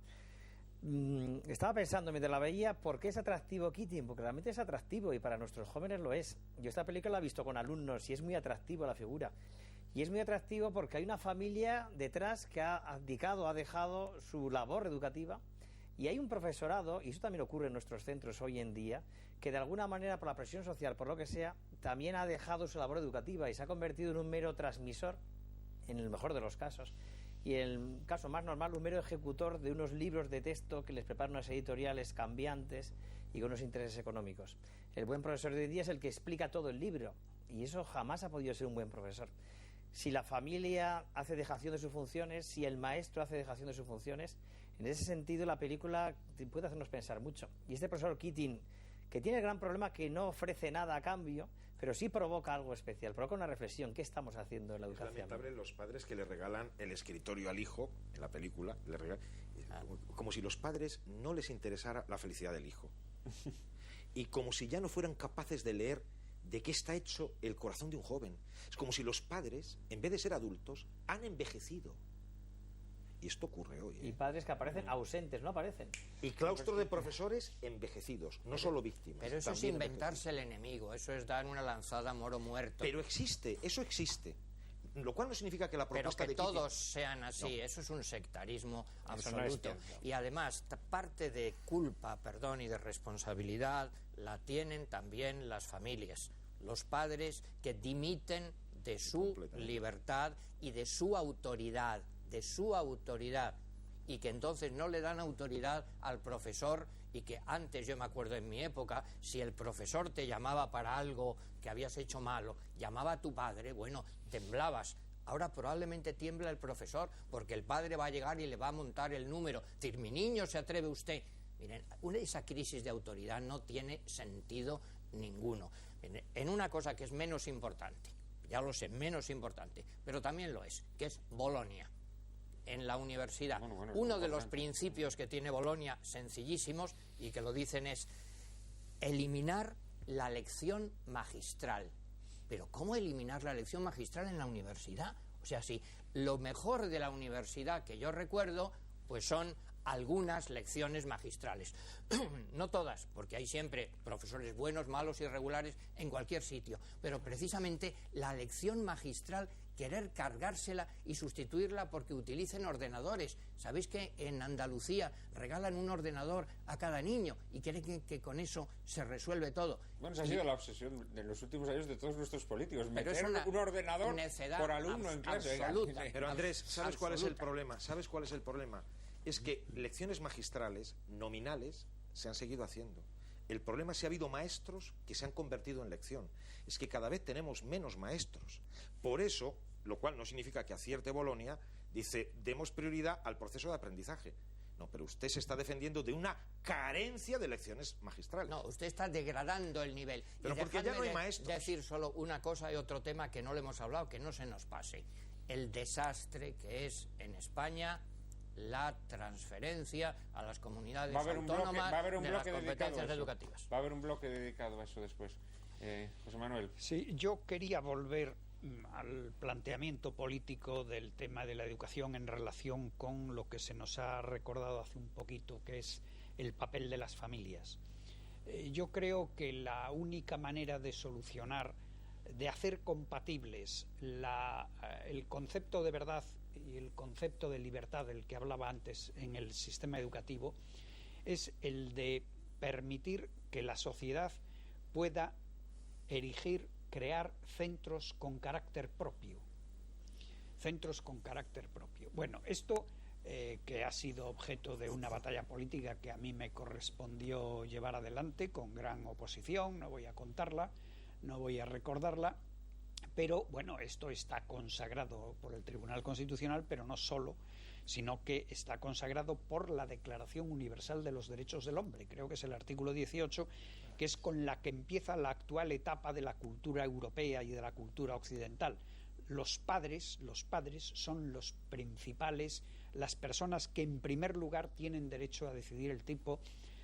estaba pensando mientras la veía, ¿por qué es atractivo Keating? Porque realmente es atractivo y para nuestros jóvenes lo es. Yo esta película la he visto con alumnos y es muy atractivo la figura. Y es muy atractivo porque hay una familia detrás que ha abdicado, ha dejado su labor educativa, y hay un profesorado, y eso también ocurre en nuestros centros hoy en día, que de alguna manera, por la presión social, por lo que sea, también ha dejado su labor educativa y se ha convertido en un mero transmisor, en el mejor de los casos, y en el caso más normal, un mero ejecutor de unos libros de texto que les preparan unas editoriales cambiantes y con unos intereses económicos. El buen profesor de hoy en día es el que explica todo el libro, y eso jamás ha podido ser un buen profesor. Si la familia hace dejación de sus funciones, si el maestro hace dejación de sus funciones, en ese sentido la película puede hacernos pensar mucho. Y este profesor Keating, que tiene el gran problema que no ofrece nada a cambio, pero sí provoca algo especial, provoca una reflexión. ¿Qué estamos haciendo en la educación? Es lamentable los padres que le regalan el escritorio al hijo, en la película, le regalan, como si los padres no les interesara la felicidad del hijo. Y como si ya no fueran capaces de leer de qué está hecho el corazón de un joven. Es como si los padres, en vez de ser adultos, han envejecido. Y esto ocurre hoy, ¿eh? Y padres que aparecen ausentes, no aparecen. Y claustro de profesores envejecidos, no solo víctimas. Pero eso es inventarse el enemigo, eso es dar una lanzada a moro muerto. Pero existe, eso existe. Lo cual no significa que la propuesta pero que de Keating... todos sean así, no. Eso es un sectarismo absoluto. No es y además, parte de culpa, perdón, y de responsabilidad la tienen también las familias. Los padres que dimiten de su libertad y de su autoridad, y que entonces no le dan autoridad al profesor, y que antes, yo me acuerdo en mi época, si el profesor te llamaba para algo que habías hecho malo, llamaba a tu padre, bueno, temblabas. Ahora probablemente tiembla el profesor porque el padre va a llegar y le va a montar el número. Decir, mi niño, ¿se atreve usted? Miren, esa crisis de autoridad no tiene sentido ninguno. Miren, en una cosa que es menos importante, ya lo sé, menos importante, pero también lo es, que es Bolonia. En la universidad. Uno de los principios que tiene Bolonia, sencillísimos, y que lo dicen, es eliminar la lección magistral. Pero ¿cómo eliminar la lección magistral en la universidad? O sea, si lo mejor de la universidad que yo recuerdo, pues son algunas lecciones magistrales. No todas, porque hay siempre profesores buenos, malos, irregulares en cualquier sitio, pero precisamente la lección magistral, querer cargársela y sustituirla porque utilicen ordenadores. ¿Sabéis que en Andalucía regalan un ordenador a cada niño y creen que con eso se resuelve todo? Bueno, esa ha sido la obsesión de los últimos años de todos nuestros políticos. Pero meter un ordenador por alumno en clase. Absoluta. Pero Andrés, ¿sabes cuál es el problema? ¿Sabes cuál es el problema? Es que lecciones magistrales, nominales, se han seguido haciendo. El problema es que ha habido maestros que se han convertido en lección. Es que cada vez tenemos menos maestros. Por eso, lo cual no significa que acierte Bolonia, dice, demos prioridad al proceso de aprendizaje. No, pero usted se está defendiendo de una carencia de lecciones magistrales. No, usted está degradando el nivel. Pero porque ya no hay maestros. Decir solo una cosa y otro tema que no le hemos hablado, que no se nos pase. El desastre que es en España la transferencia a las comunidades autónomas de las competencias educativas. Va a haber un bloque dedicado a eso después. José Manuel. Sí, yo quería volver al planteamiento político del tema de la educación en relación con lo que se nos ha recordado hace un poquito, que es el papel de las familias. Yo creo que la única manera de solucionar, de hacer compatibles el concepto de verdad y el concepto de libertad del que hablaba antes en el sistema educativo, es el de permitir que la sociedad pueda crear centros con carácter propio. Bueno, esto que ha sido objeto de una batalla política que a mí me correspondió llevar adelante con gran oposición, no voy a contarla, no voy a recordarla, pero bueno, esto está consagrado por el Tribunal Constitucional, pero no solo, sino que está consagrado por la Declaración Universal de los Derechos del Hombre, creo que es el artículo 18, que es con la que empieza la actual etapa de la cultura europea y de la cultura occidental. los padres son los principales, las personas que en primer lugar tienen derecho a decidir el tipo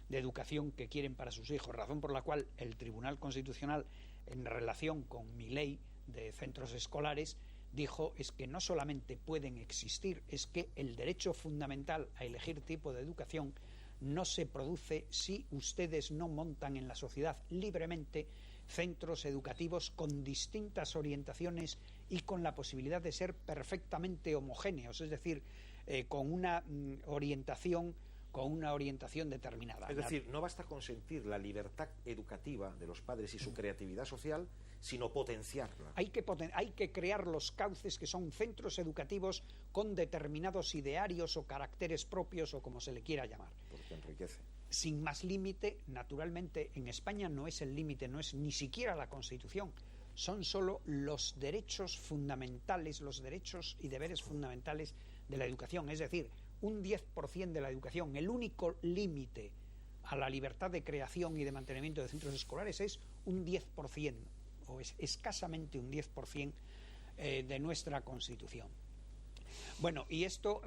de educación que quieren para sus hijos, razón por la cual el Tribunal Constitucional, en relación con mi ley de centros escolares, dijo es que no solamente pueden existir, es que el derecho fundamental a elegir tipo de educación no se produce si ustedes no montan en la sociedad libremente centros educativos con distintas orientaciones y con la posibilidad de ser perfectamente homogéneos, es decir, con una orientación determinada. Es decir, no basta consentir la libertad educativa de los padres y su creatividad social, sino potenciarla. Hay que crear los cauces que son centros educativos con determinados idearios o caracteres propios o como se le quiera llamar. Porque enriquece. Sin más límite, naturalmente, en España no es el límite, no es ni siquiera la Constitución, son solo los derechos fundamentales, los derechos y deberes fundamentales de la educación, es decir, un 10% de la educación. El único límite a la libertad de creación y de mantenimiento de centros escolares es un 10%, o es escasamente un 10% de nuestra Constitución. Bueno, y esto,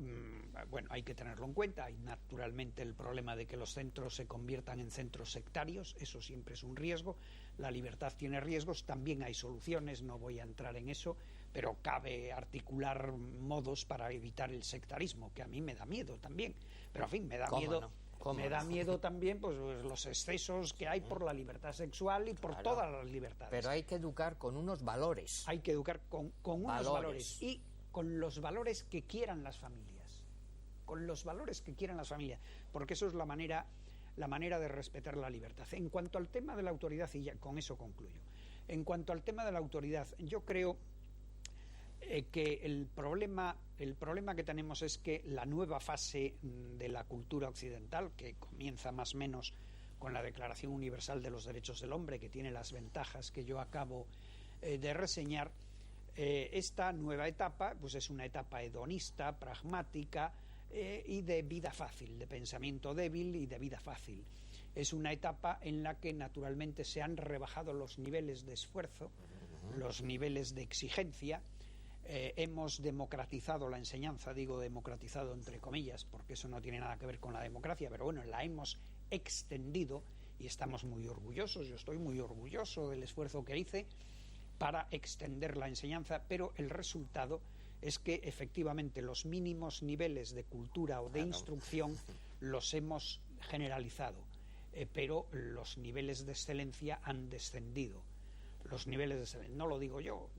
hay que tenerlo en cuenta. Hay naturalmente el problema de que los centros se conviertan en centros sectarios, eso siempre es un riesgo. La libertad tiene riesgos, también hay soluciones, no voy a entrar en eso, pero cabe articular modos para evitar el sectarismo, que a mí me da miedo también. Pero en fin, me da miedo también pues los excesos que hay por la libertad sexual y por todas las libertades. Pero hay que educar con unos valores. Hay que educar con unos valores y con los valores que quieran las familias. Con los valores que quieran las familias, porque eso es la manera de respetar la libertad. En cuanto al tema de la autoridad, y ya con eso concluyo. En cuanto al tema de la autoridad, yo creo que el problema que tenemos es que la nueva fase de la cultura occidental, que comienza más o menos con la Declaración Universal de los Derechos del Hombre, que tiene las ventajas que yo acabo de reseñar, esta nueva etapa pues es una etapa hedonista, pragmática y de vida fácil, de pensamiento débil y de vida fácil. Es una etapa en la que naturalmente se han rebajado los niveles de esfuerzo, los niveles de exigencia. Hemos democratizado la enseñanza, digo democratizado entre comillas, porque eso no tiene nada que ver con la democracia, pero bueno, la hemos extendido y estamos muy orgullosos. Yo estoy muy orgulloso del esfuerzo que hice para extender la enseñanza, pero el resultado es que efectivamente los mínimos niveles de cultura o de instrucción los hemos generalizado, pero los niveles de excelencia han descendido. Los niveles de excelencia, no lo digo yo,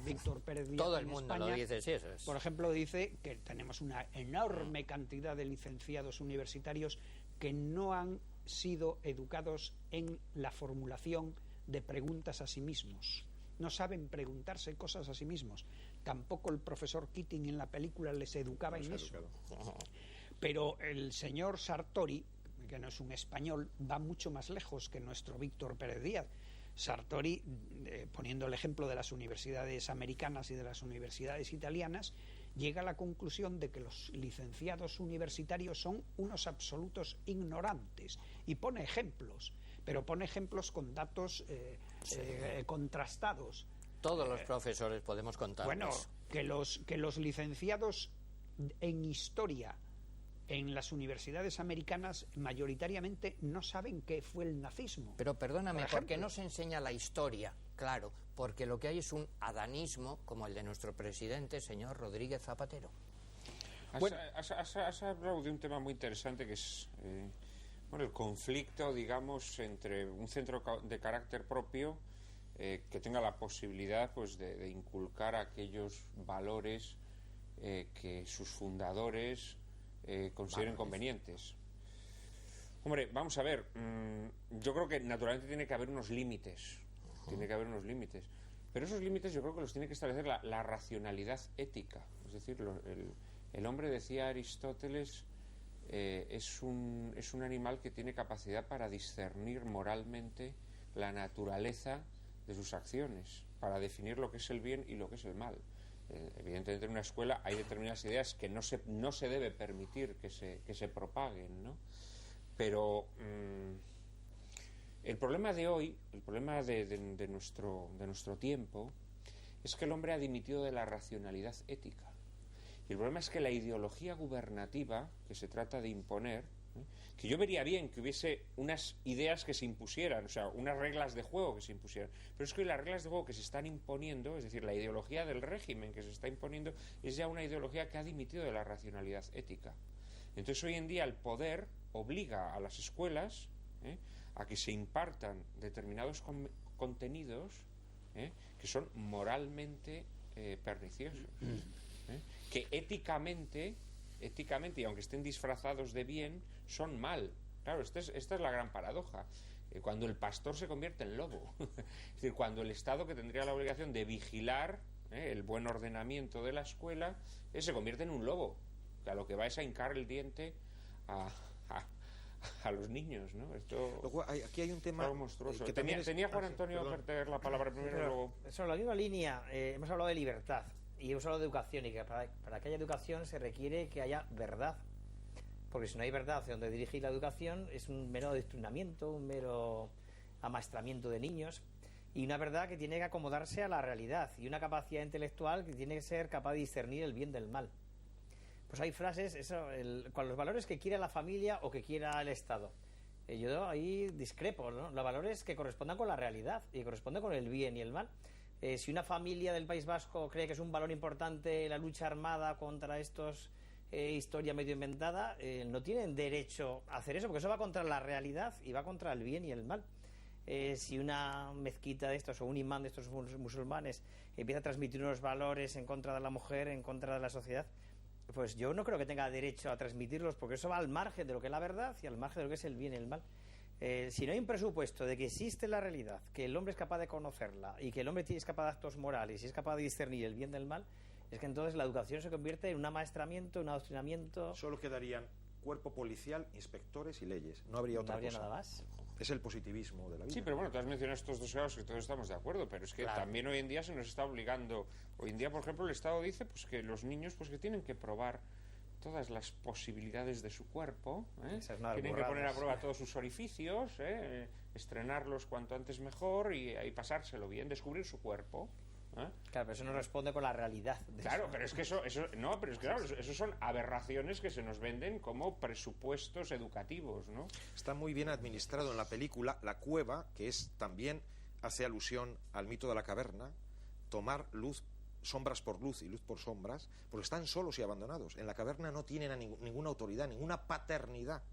Víctor Pérez Díaz todo el en mundo España, lo dice, sí, eso es. Por ejemplo, dice que tenemos una enorme cantidad de licenciados universitarios que no han sido educados en la formulación de preguntas a sí mismos. No saben preguntarse cosas a sí mismos. Tampoco el profesor Keating en la película les educaba en eso. Pero el señor Sartori, que no es un español, va mucho más lejos que nuestro Víctor Pérez Díaz. Sartori, poniendo el ejemplo de las universidades americanas y de las universidades italianas, llega a la conclusión de que los licenciados universitarios son unos absolutos ignorantes y pone ejemplos, pero pone ejemplos con datos contrastados. Todos los profesores podemos contar. Bueno, que los licenciados en historia en las universidades americanas mayoritariamente no saben qué fue el nazismo. Pero perdóname, porque no se enseña la historia, claro, porque lo que hay es un adanismo como el de nuestro presidente, señor Rodríguez Zapatero. Has hablado de un tema muy interesante que es el conflicto, digamos, entre un centro de carácter propio que tenga la posibilidad pues de inculcar aquellos valores que sus fundadores consideren convenientes. Hombre, vamos a ver, yo creo que naturalmente tiene que haber unos límites, pero esos límites yo creo que los tiene que establecer la racionalidad ética. Es decir, el hombre, decía Aristóteles, es un animal que tiene capacidad para discernir moralmente la naturaleza de sus acciones, para definir lo que es el bien y lo que es el mal. Evidentemente en una escuela hay determinadas ideas que no se debe permitir que se propaguen, ¿no? Pero el problema de hoy, el problema de nuestro tiempo, es que el hombre ha dimitido de la racionalidad ética. Y el problema es que la ideología gubernativa que se trata de imponer, que yo vería bien que hubiese unas ideas que se impusieran, o sea, unas reglas de juego que se impusieran, pero es que las reglas de juego que se están imponiendo, es decir, la ideología del régimen que se está imponiendo, es ya una ideología que ha dimitido de la racionalidad ética. Entonces hoy en día el poder obliga a las escuelas a que se impartan determinados contenidos que son moralmente perniciosos, que éticamente, y aunque estén disfrazados de bien, son mal. Claro, esta es la gran paradoja. Cuando el pastor se convierte en lobo, es decir, cuando el Estado, que tendría la obligación de vigilar el buen ordenamiento de la escuela, se convierte en un lobo, que a lo que va es a hincar el diente a los niños, ¿no? Aquí hay un tema monstruoso. Que tenía Juan Antonio Ferter la palabra primero y luego... Sobre la misma línea, hemos hablado de libertad y hemos hablado de educación, y que para que haya educación se requiere que haya verdad, porque si no hay verdad hacia donde dirigir la educación es un mero adoctrinamiento, un mero amaestramiento de niños, y una verdad que tiene que acomodarse a la realidad, y una capacidad intelectual que tiene que ser capaz de discernir el bien del mal. Pues hay frases, con los valores que quiera la familia o que quiera el Estado. Yo ahí discrepo, ¿no? Los valores que correspondan con la realidad y que corresponden con el bien y el mal. Si una familia del País Vasco cree que es un valor importante la lucha armada contra estos historia medio inventada, no tienen derecho a hacer eso, porque eso va contra la realidad y va contra el bien y el mal. Si una mezquita de estos o un imán de estos musulmanes empieza a transmitir unos valores en contra de la mujer, en contra de la sociedad, pues yo no creo que tenga derecho a transmitirlos, porque eso va al margen de lo que es la verdad y al margen de lo que es el bien y el mal. Si no hay un presupuesto de que existe la realidad, que el hombre es capaz de conocerla y que el hombre es capaz de actos morales y es capaz de discernir el bien del mal, es que entonces la educación se convierte en un amaestramiento, un adoctrinamiento. Solo quedarían cuerpo policial, inspectores y leyes. No habría otra cosa. Nada más. Es el positivismo de la vida. Sí, pero bueno, tú has mencionado estos dos casos que todos estamos de acuerdo, pero es que también hoy en día se nos está obligando. Hoy en día, por ejemplo, el Estado dice pues que los niños pues que tienen que probar todas las posibilidades de su cuerpo, tienen que poner a prueba todos sus orificios, estrenarlos cuanto antes mejor y pasárselo bien, descubrir su cuerpo. Claro, pero eso no responde con la realidad. Claro, pero es que eso son aberraciones que se nos venden como presupuestos educativos, ¿no? Está muy bien administrado en la película La Cueva, que también hace alusión al mito de la caverna, tomar sombras por luz y luz por sombras, porque están solos y abandonados. En la caverna no tienen ninguna autoridad, ninguna paternidad.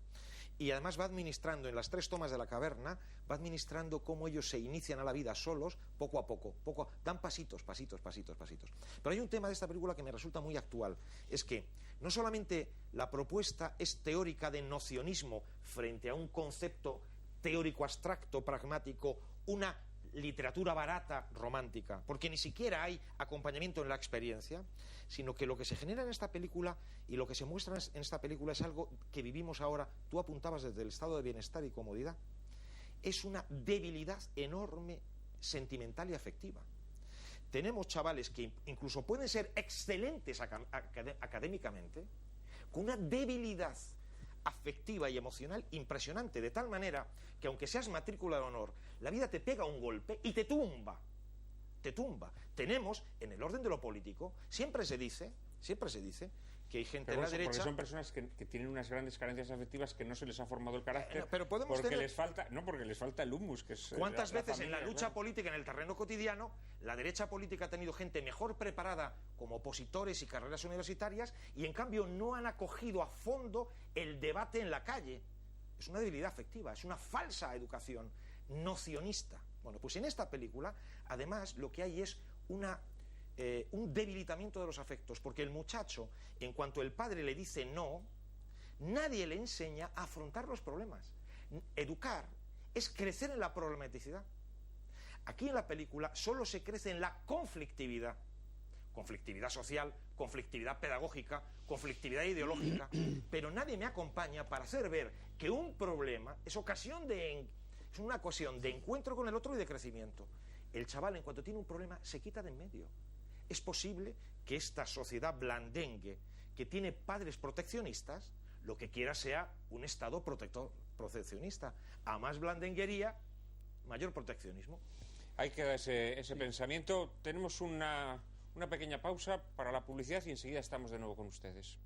Y además va administrando, en las 3 tomas de la caverna, va administrando cómo ellos se inician a la vida solos, poco a poco, dan pasitos. Pero hay un tema de esta película que me resulta muy actual, es que no solamente la propuesta es teórica de nocionismo frente a un concepto teórico abstracto, pragmático, una literatura barata, romántica, porque ni siquiera hay acompañamiento en la experiencia, sino que lo que se genera en esta película y lo que se muestra en esta película es algo que vivimos ahora. Tú apuntabas desde el estado de bienestar y comodidad. Es una debilidad enorme, sentimental y afectiva. Tenemos chavales que incluso pueden ser excelentes académicamente, con una debilidad afectiva y emocional impresionante, de tal manera que aunque seas matrícula de honor, la vida te pega un golpe y te tumba. Tenemos, en el orden de lo político, siempre se dice que hay gente en la derecha... Porque son personas que tienen unas grandes carencias afectivas, que no se les ha formado el carácter, porque les falta el humus, que es... ¿Cuántas veces en la lucha política, en el terreno cotidiano, la derecha política ha tenido gente mejor preparada como opositores y carreras universitarias, y en cambio no han acogido a fondo el debate en la calle? Es una debilidad afectiva, es una falsa educación nocionista. Bueno, pues en esta película, además, lo que hay es un debilitamiento de los afectos, porque el muchacho, en cuanto el padre le dice no, nadie le enseña a afrontar los problemas. Educar es crecer en la problematicidad. Aquí en la película solo se crece en la conflictividad social, conflictividad pedagógica, conflictividad ideológica, pero nadie me acompaña para hacer ver que un problema es una ocasión de encuentro con el otro y de crecimiento. El chaval, en cuanto tiene un problema, se quita de en medio. Es posible que esta sociedad blandengue, que tiene padres proteccionistas, lo que quiera sea un Estado proteccionista. A más blandenguería, mayor proteccionismo. Ahí queda ese pensamiento. Tenemos una pequeña pausa para la publicidad y enseguida estamos de nuevo con ustedes.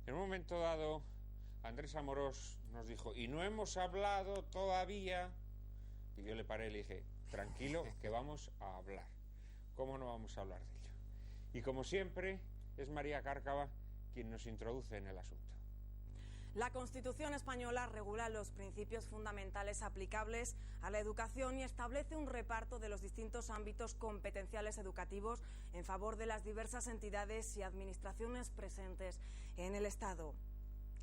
En un momento dado, Andrés Amorós nos dijo, y no hemos hablado todavía, y yo le paré y le dije, tranquilo, que vamos a hablar. ¿Cómo no vamos a hablar de ello? Y como siempre, es María Cárcava quien nos introduce en el asunto. La Constitución española regula los principios fundamentales aplicables a la educación y establece un reparto de los distintos ámbitos competenciales educativos en favor de las diversas entidades y administraciones presentes en el Estado.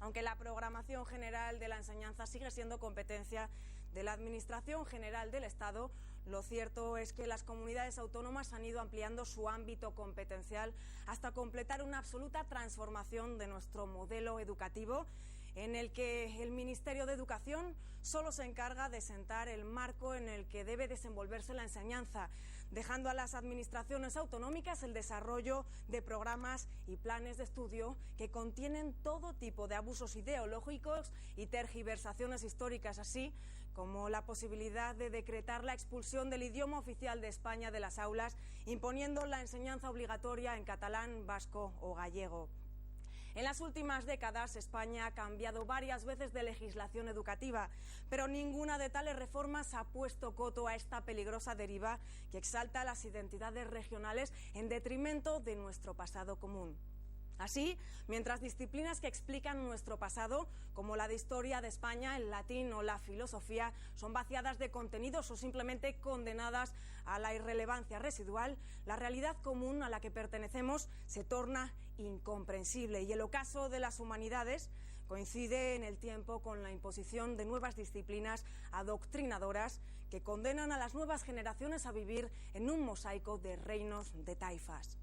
Aunque la programación general de la enseñanza sigue siendo competencia de la Administración General del Estado, lo cierto es que las comunidades autónomas han ido ampliando su ámbito competencial hasta completar una absoluta transformación de nuestro modelo educativo, en el que el Ministerio de Educación solo se encarga de sentar el marco en el que debe desenvolverse la enseñanza, dejando a las administraciones autonómicas el desarrollo de programas y planes de estudio que contienen todo tipo de abusos ideológicos y tergiversaciones históricas, así como la posibilidad de decretar la expulsión del idioma oficial de España de las aulas, imponiendo la enseñanza obligatoria en catalán, vasco o gallego. En las últimas décadas, España ha cambiado varias veces de legislación educativa, pero ninguna de tales reformas ha puesto coto a esta peligrosa deriva que exalta las identidades regionales en detrimento de nuestro pasado común. Así, mientras disciplinas que explican nuestro pasado, como la de historia de España, el latín o la filosofía, son vaciadas de contenidos o simplemente condenadas a la irrelevancia residual, la realidad común a la que pertenecemos se torna incomprensible. Y el ocaso de las humanidades coincide en el tiempo con la imposición de nuevas disciplinas adoctrinadoras que condenan a las nuevas generaciones a vivir en un mosaico de reinos de taifas.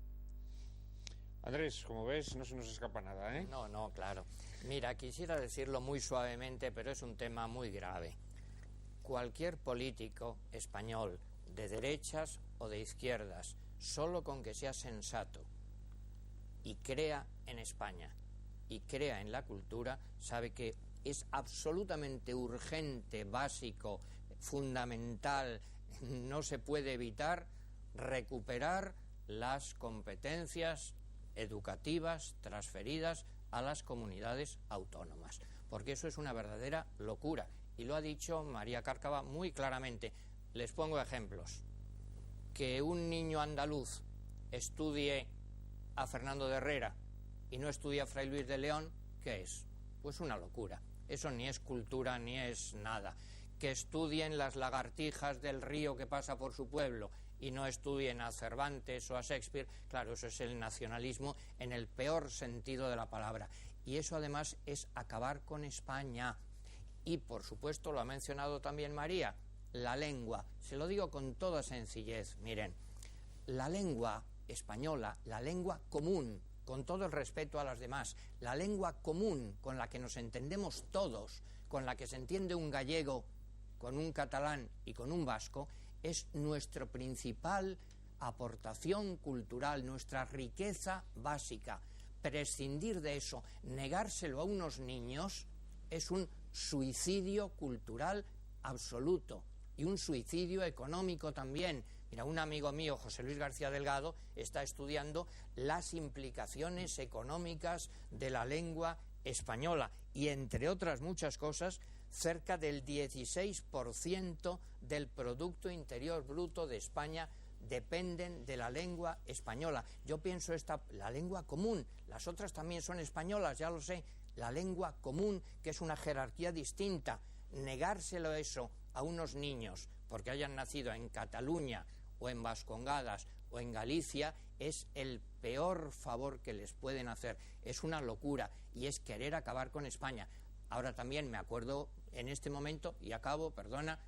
Andrés, como ves, no se nos escapa nada, ¿eh? No, claro. Mira, quisiera decirlo muy suavemente, pero es un tema muy grave. Cualquier político español, de derechas o de izquierdas, solo con que sea sensato y crea en España y crea en la cultura, sabe que es absolutamente urgente, básico, fundamental, no se puede evitar recuperar las competencias educativas transferidas a las comunidades autónomas, porque eso es una verdadera locura, y lo ha dicho María Cárcava muy claramente. Les pongo ejemplos. Que un niño andaluz estudie a Fernando de Herrera y no estudie a Fray Luis de León, ¿qué es? Pues una locura. Eso ni es cultura ni es nada. Que estudien las lagartijas del río que pasa por su pueblo y no estudien a Cervantes o a Shakespeare, claro, eso es el nacionalismo en el peor sentido de la palabra. Y eso además es acabar con España. Y por supuesto, lo ha mencionado también María, la lengua. Se lo digo con toda sencillez, miren, la lengua española, la lengua común, con todo el respeto a las demás, la lengua común con la que nos entendemos todos, con la que se entiende un gallego, con un catalán y con un vasco, es nuestra principal aportación cultural, nuestra riqueza básica. Prescindir de eso, negárselo a unos niños, es un suicidio cultural absoluto y un suicidio económico también. Mira, un amigo mío, José Luis García Delgado, está estudiando las implicaciones económicas de la lengua española y, entre otras muchas cosas, cerca del 16% del Producto Interior Bruto de España dependen de la lengua española. Yo pienso la lengua común, las otras también son españolas, ya lo sé, la lengua común, que es una jerarquía distinta, negárselo eso a unos niños porque hayan nacido en Cataluña o en Vascongadas o en Galicia, es el peor favor que les pueden hacer. Es una locura y es querer acabar con España. Ahora también me acuerdo en este momento, y acabo, perdona,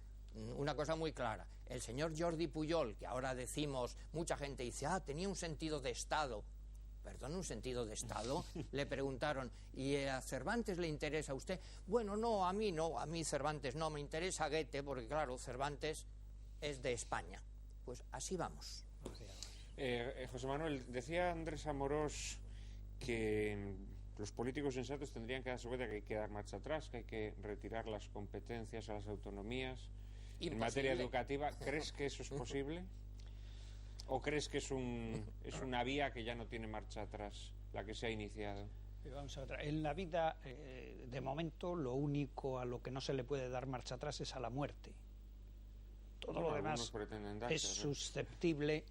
una cosa muy clara. El señor Jordi Pujol, que ahora decimos, mucha gente dice, tenía un sentido de Estado. Perdón, ¿un sentido de Estado? Le preguntaron, ¿y a Cervantes le interesa a usted? Bueno, no, a mí Cervantes no, me interesa Goethe, porque claro, Cervantes es de España. Pues así vamos. José Manuel, decía Andrés Amorós que los políticos sensatos tendrían que darse cuenta que hay que dar marcha atrás, que hay que retirar las competencias a las autonomías. Imposible. En materia educativa, ¿crees que eso es posible? ¿O crees que es una vía que ya no tiene marcha atrás, la que se ha iniciado? Vamos a ver, en la vida, de momento, lo único a lo que no se le puede dar marcha atrás es a la muerte. Todo lo demás es susceptible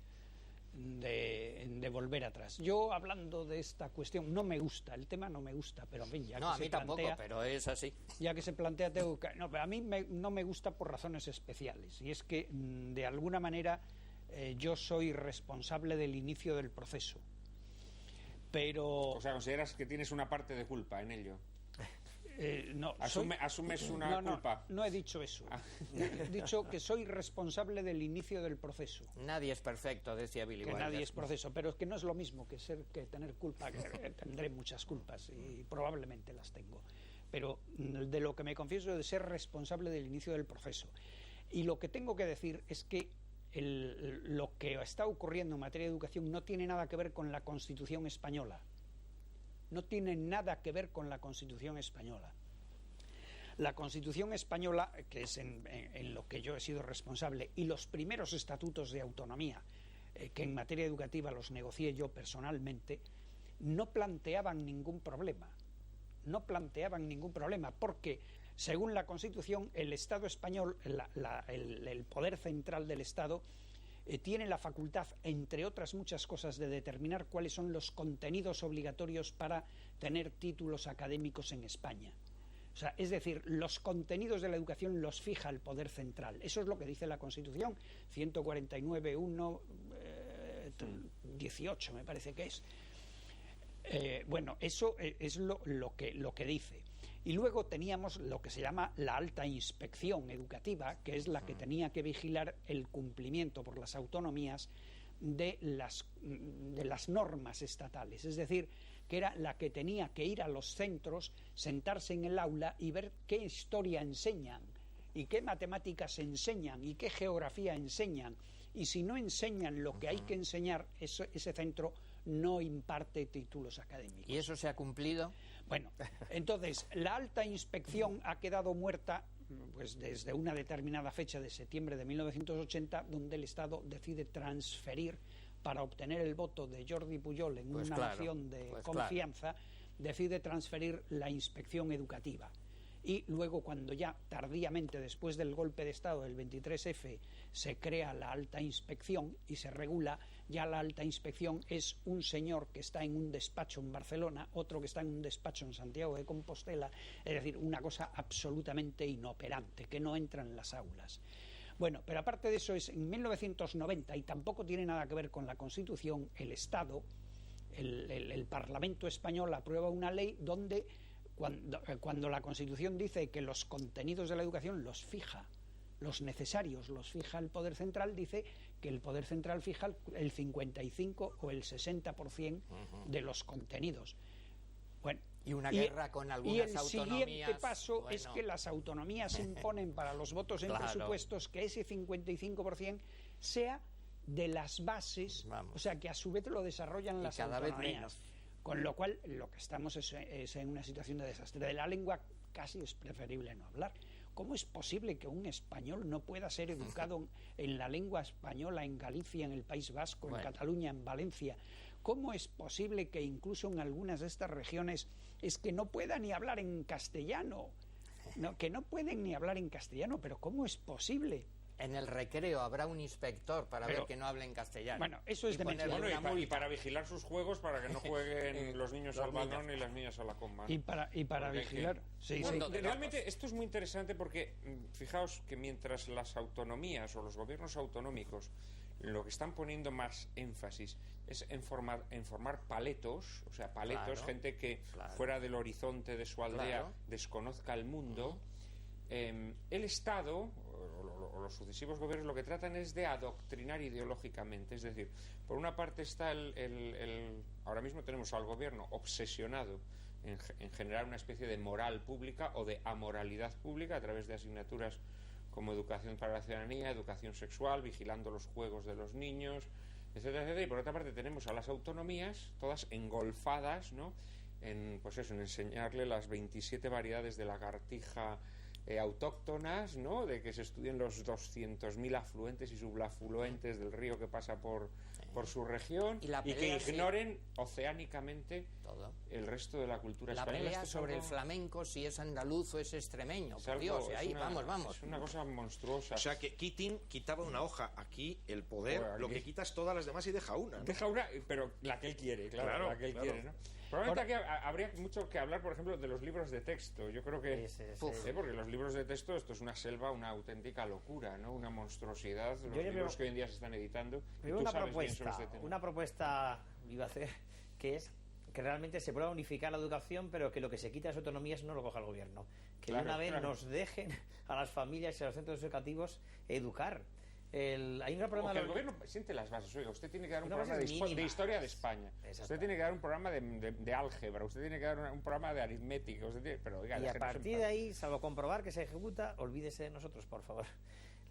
de volver atrás. Yo, hablando de esta cuestión, no me gusta, el tema no me gusta, pero en fin, ya que a se mí plantea, tampoco, pero es así. Ya que se plantea, tengo que... No, pero a mí no me gusta por razones especiales, y es que, de alguna manera, yo soy responsable del inicio del proceso. Pero... O sea, ¿consideras que tienes una parte de culpa en ello? No, ¿Asumes una culpa? No he dicho eso. He dicho que soy responsable del inicio del proceso. Nadie es perfecto, decía Billy Wilder. Nadie es proceso, pero es que no es lo mismo que tener culpa. Que tendré muchas culpas y probablemente las tengo. Pero de lo que me confieso es de ser responsable del inicio del proceso. Y lo que tengo que decir es que lo que está ocurriendo en materia de educación no tiene nada que ver con la Constitución española. No tiene nada que ver con la Constitución española. La Constitución española, que es en lo que yo he sido responsable, y los primeros estatutos de autonomía, que en materia educativa los negocié yo personalmente, no planteaban ningún problema. No planteaban ningún problema, porque según la Constitución, el Estado español, el poder central del Estado, tiene la facultad, entre otras muchas cosas, de determinar cuáles son los contenidos obligatorios para tener títulos académicos en España. O sea, es decir, los contenidos de la educación los fija el poder central. Eso es lo que dice la Constitución, 149.1, 18 me parece que es. Bueno, eso es lo que dice. Y luego teníamos lo que se llama la alta inspección educativa, que es la que tenía que vigilar el cumplimiento por las autonomías de las normas estatales. Es decir, que era la que tenía que ir a los centros, sentarse en el aula y ver qué historia enseñan, y qué matemáticas enseñan, y qué geografía enseñan. Y si no enseñan lo que hay que enseñar, ese centro no imparte títulos académicos. ¿Y eso se ha cumplido? Bueno, entonces, la alta inspección ha quedado muerta pues desde una determinada fecha de septiembre de 1980, donde el Estado decide transferir, para obtener el voto de Jordi Pujol en una moción de confianza, decide transferir la inspección educativa. Y luego, cuando ya tardíamente, después del golpe de Estado del 23F, se crea la alta inspección y se regula, ya la alta inspección es un señor que está en un despacho en Barcelona, otro que está en un despacho en Santiago de Compostela, es decir, una cosa absolutamente inoperante, que no entra en las aulas. Bueno, pero aparte de eso, es en 1990, y tampoco tiene nada que ver con la Constitución, el Estado, el Parlamento español aprueba una ley donde cuando la Constitución dice que los contenidos de la educación los fija, los necesarios los fija el Poder Central, dice que el Poder Central fija el 55 o el 60% de los contenidos. Bueno, y una guerra con algunas autonomías. Y el siguiente paso es que las autonomías imponen para los votos en presupuestos que ese 55% sea de las bases, o sea, que a su vez lo desarrollan las autonomías. Con lo cual, lo que estamos es en una situación de desastre. De la lengua casi es preferible no hablar. ¿Cómo es posible que un español no pueda ser educado en la lengua española en Galicia, en el País Vasco, en Cataluña, en Valencia? ¿Cómo es posible que incluso en algunas de estas regiones es que no pueda ni hablar en castellano? No, que no pueden ni hablar en castellano, pero ¿cómo es posible? En el recreo habrá un inspector para ver que no hablen castellano. Bueno, eso es demencia. Y para vigilar sus juegos, para que no jueguen los niños al balón y las niñas a la comba, ¿no? Y para vigilar. Realmente esto es muy interesante porque fijaos que mientras las autonomías o los gobiernos autonómicos lo que están poniendo más énfasis es en formar paletos, o sea, gente que fuera del horizonte de su aldea desconozca el mundo, el Estado, los sucesivos gobiernos lo que tratan es de adoctrinar ideológicamente. Es decir, por una parte está ahora mismo tenemos al gobierno obsesionado en generar una especie de moral pública o de amoralidad pública a través de asignaturas como educación para la ciudadanía, educación sexual, vigilando los juegos de los niños, etcétera, etcétera. Y por otra parte tenemos a las autonomías, todas engolfadas, ¿no?, en enseñarle las 27 variedades de lagartija autóctonas, ¿no?, de que se estudien los 200.000 afluentes y subafluentes del río que pasa por su región y que ignoren oceánicamente todo el resto de la cultura española. La pelea sobre el flamenco, si es andaluz o es extremeño, por Dios, ahí vamos. Es una cosa monstruosa. O sea que Keating quitaba una hoja, aquí el poder, Bueno, aquí lo que quita es todas las demás y deja una, ¿no? Deja una, pero la que él quiere, claro, la que él quiere, ¿no? Probablemente aquí habría mucho que hablar, por ejemplo, de los libros de texto. Yo creo que... porque los libros de texto, esto es una selva, una auténtica locura, ¿no? Una monstruosidad. Los libros que hoy en día se están editando. Una propuesta iba a hacer, que es que realmente se pueda unificar la educación, pero que lo que se quita de autonomías no lo coja el gobierno. Que de una vez nos dejen a las familias y a los centros educativos educar. Hay un problema el gobierno siente las bases. Oiga, usted tiene que dar un programa de historia de España, usted tiene que dar un programa de álgebra, usted tiene que dar un programa de aritmética, pero oiga, y a partir de ahí, salvo comprobar que se ejecuta, olvídese de nosotros, por favor.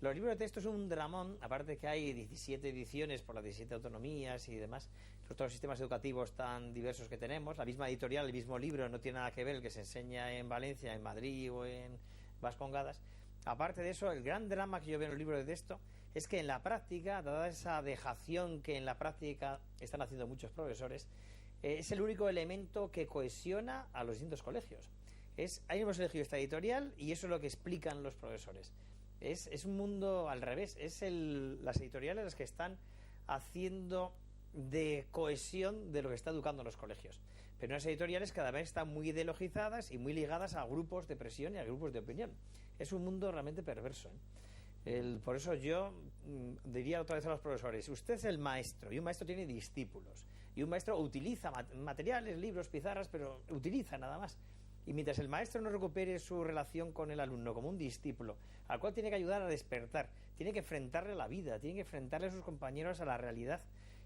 Los libros de texto es un dramón, aparte que hay 17 ediciones por las 17 autonomías y demás, todos los sistemas educativos tan diversos que tenemos, la misma editorial, el mismo libro, no tiene nada que ver el que se enseña en Valencia, en Madrid o en Vascongadas. Aparte de eso, el gran drama que yo veo en los libros de texto es que en la práctica, dada esa dejación que en la práctica están haciendo muchos profesores, es el único elemento que cohesiona a los distintos colegios. Hemos elegido esta editorial y eso es lo que explican los profesores. Es un mundo al revés. Las editoriales las que están haciendo de cohesión de lo que está educando en los colegios. Pero unas editoriales cada vez están muy ideologizadas y muy ligadas a grupos de presión y a grupos de opinión. Es un mundo realmente perverso, ¿eh? Por eso yo diría otra vez a los profesores, usted es el maestro y un maestro tiene discípulos y un maestro utiliza materiales, libros, pizarras, pero utiliza nada más. Y mientras el maestro no recupere su relación con el alumno como un discípulo, al cual tiene que ayudar a despertar, tiene que enfrentarle a la vida, tiene que enfrentarle a sus compañeros a la realidad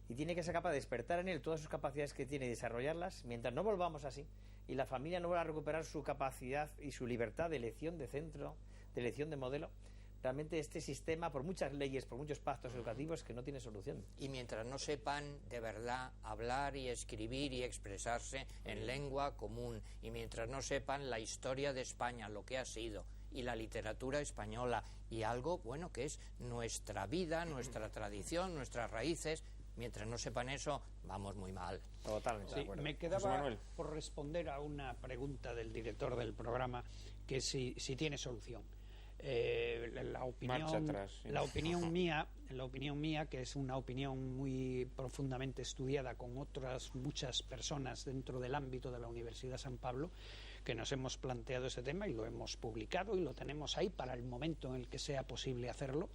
y tiene que ser capaz de despertar en él todas sus capacidades que tiene y desarrollarlas, mientras no volvamos así y la familia no vuelva a recuperar su capacidad y su libertad de elección de centro, de elección de modelo, realmente este sistema, por muchas leyes, por muchos pactos educativos, que no tiene solución. Y mientras no sepan de verdad hablar y escribir y expresarse en lengua común, y mientras no sepan la historia de España, lo que ha sido, y la literatura española, y algo, bueno, que es nuestra vida, nuestra tradición, nuestras raíces, mientras no sepan eso, vamos muy mal. Totalmente de Sí, acuerdo. me quedaba por responder a una pregunta del director del programa, que si tiene solución. La opinión mía, que es una opinión muy profundamente estudiada con otras muchas personas dentro del ámbito de la Universidad San Pablo, que nos hemos planteado ese tema y lo hemos publicado y lo tenemos ahí para el momento en el que sea posible hacerlo,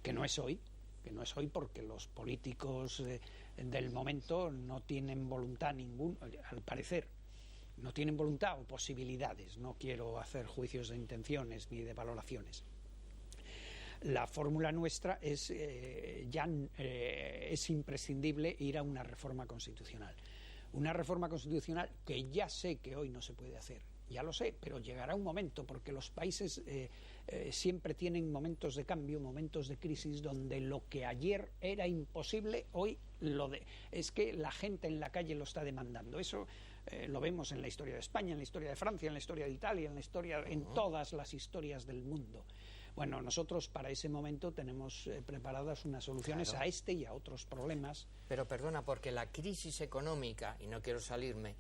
que no es hoy porque los políticos del momento no tienen voluntad ninguna, al parecer no tienen voluntad o posibilidades. No quiero hacer juicios de intenciones ni de valoraciones. La fórmula nuestra es es imprescindible ir a una reforma constitucional. Una reforma constitucional que ya sé que hoy no se puede hacer, ya lo sé, pero llegará un momento, porque los países siempre tienen momentos de cambio, momentos de crisis, donde lo que ayer era imposible, hoy es que la gente en la calle lo está demandando. Eso lo vemos en la historia de España, en la historia de Francia, en la historia de Italia, en todas las historias del mundo. Bueno, nosotros para ese momento tenemos preparadas unas soluciones a este y a otros problemas. Pero perdona, porque la crisis económica, y no quiero salirme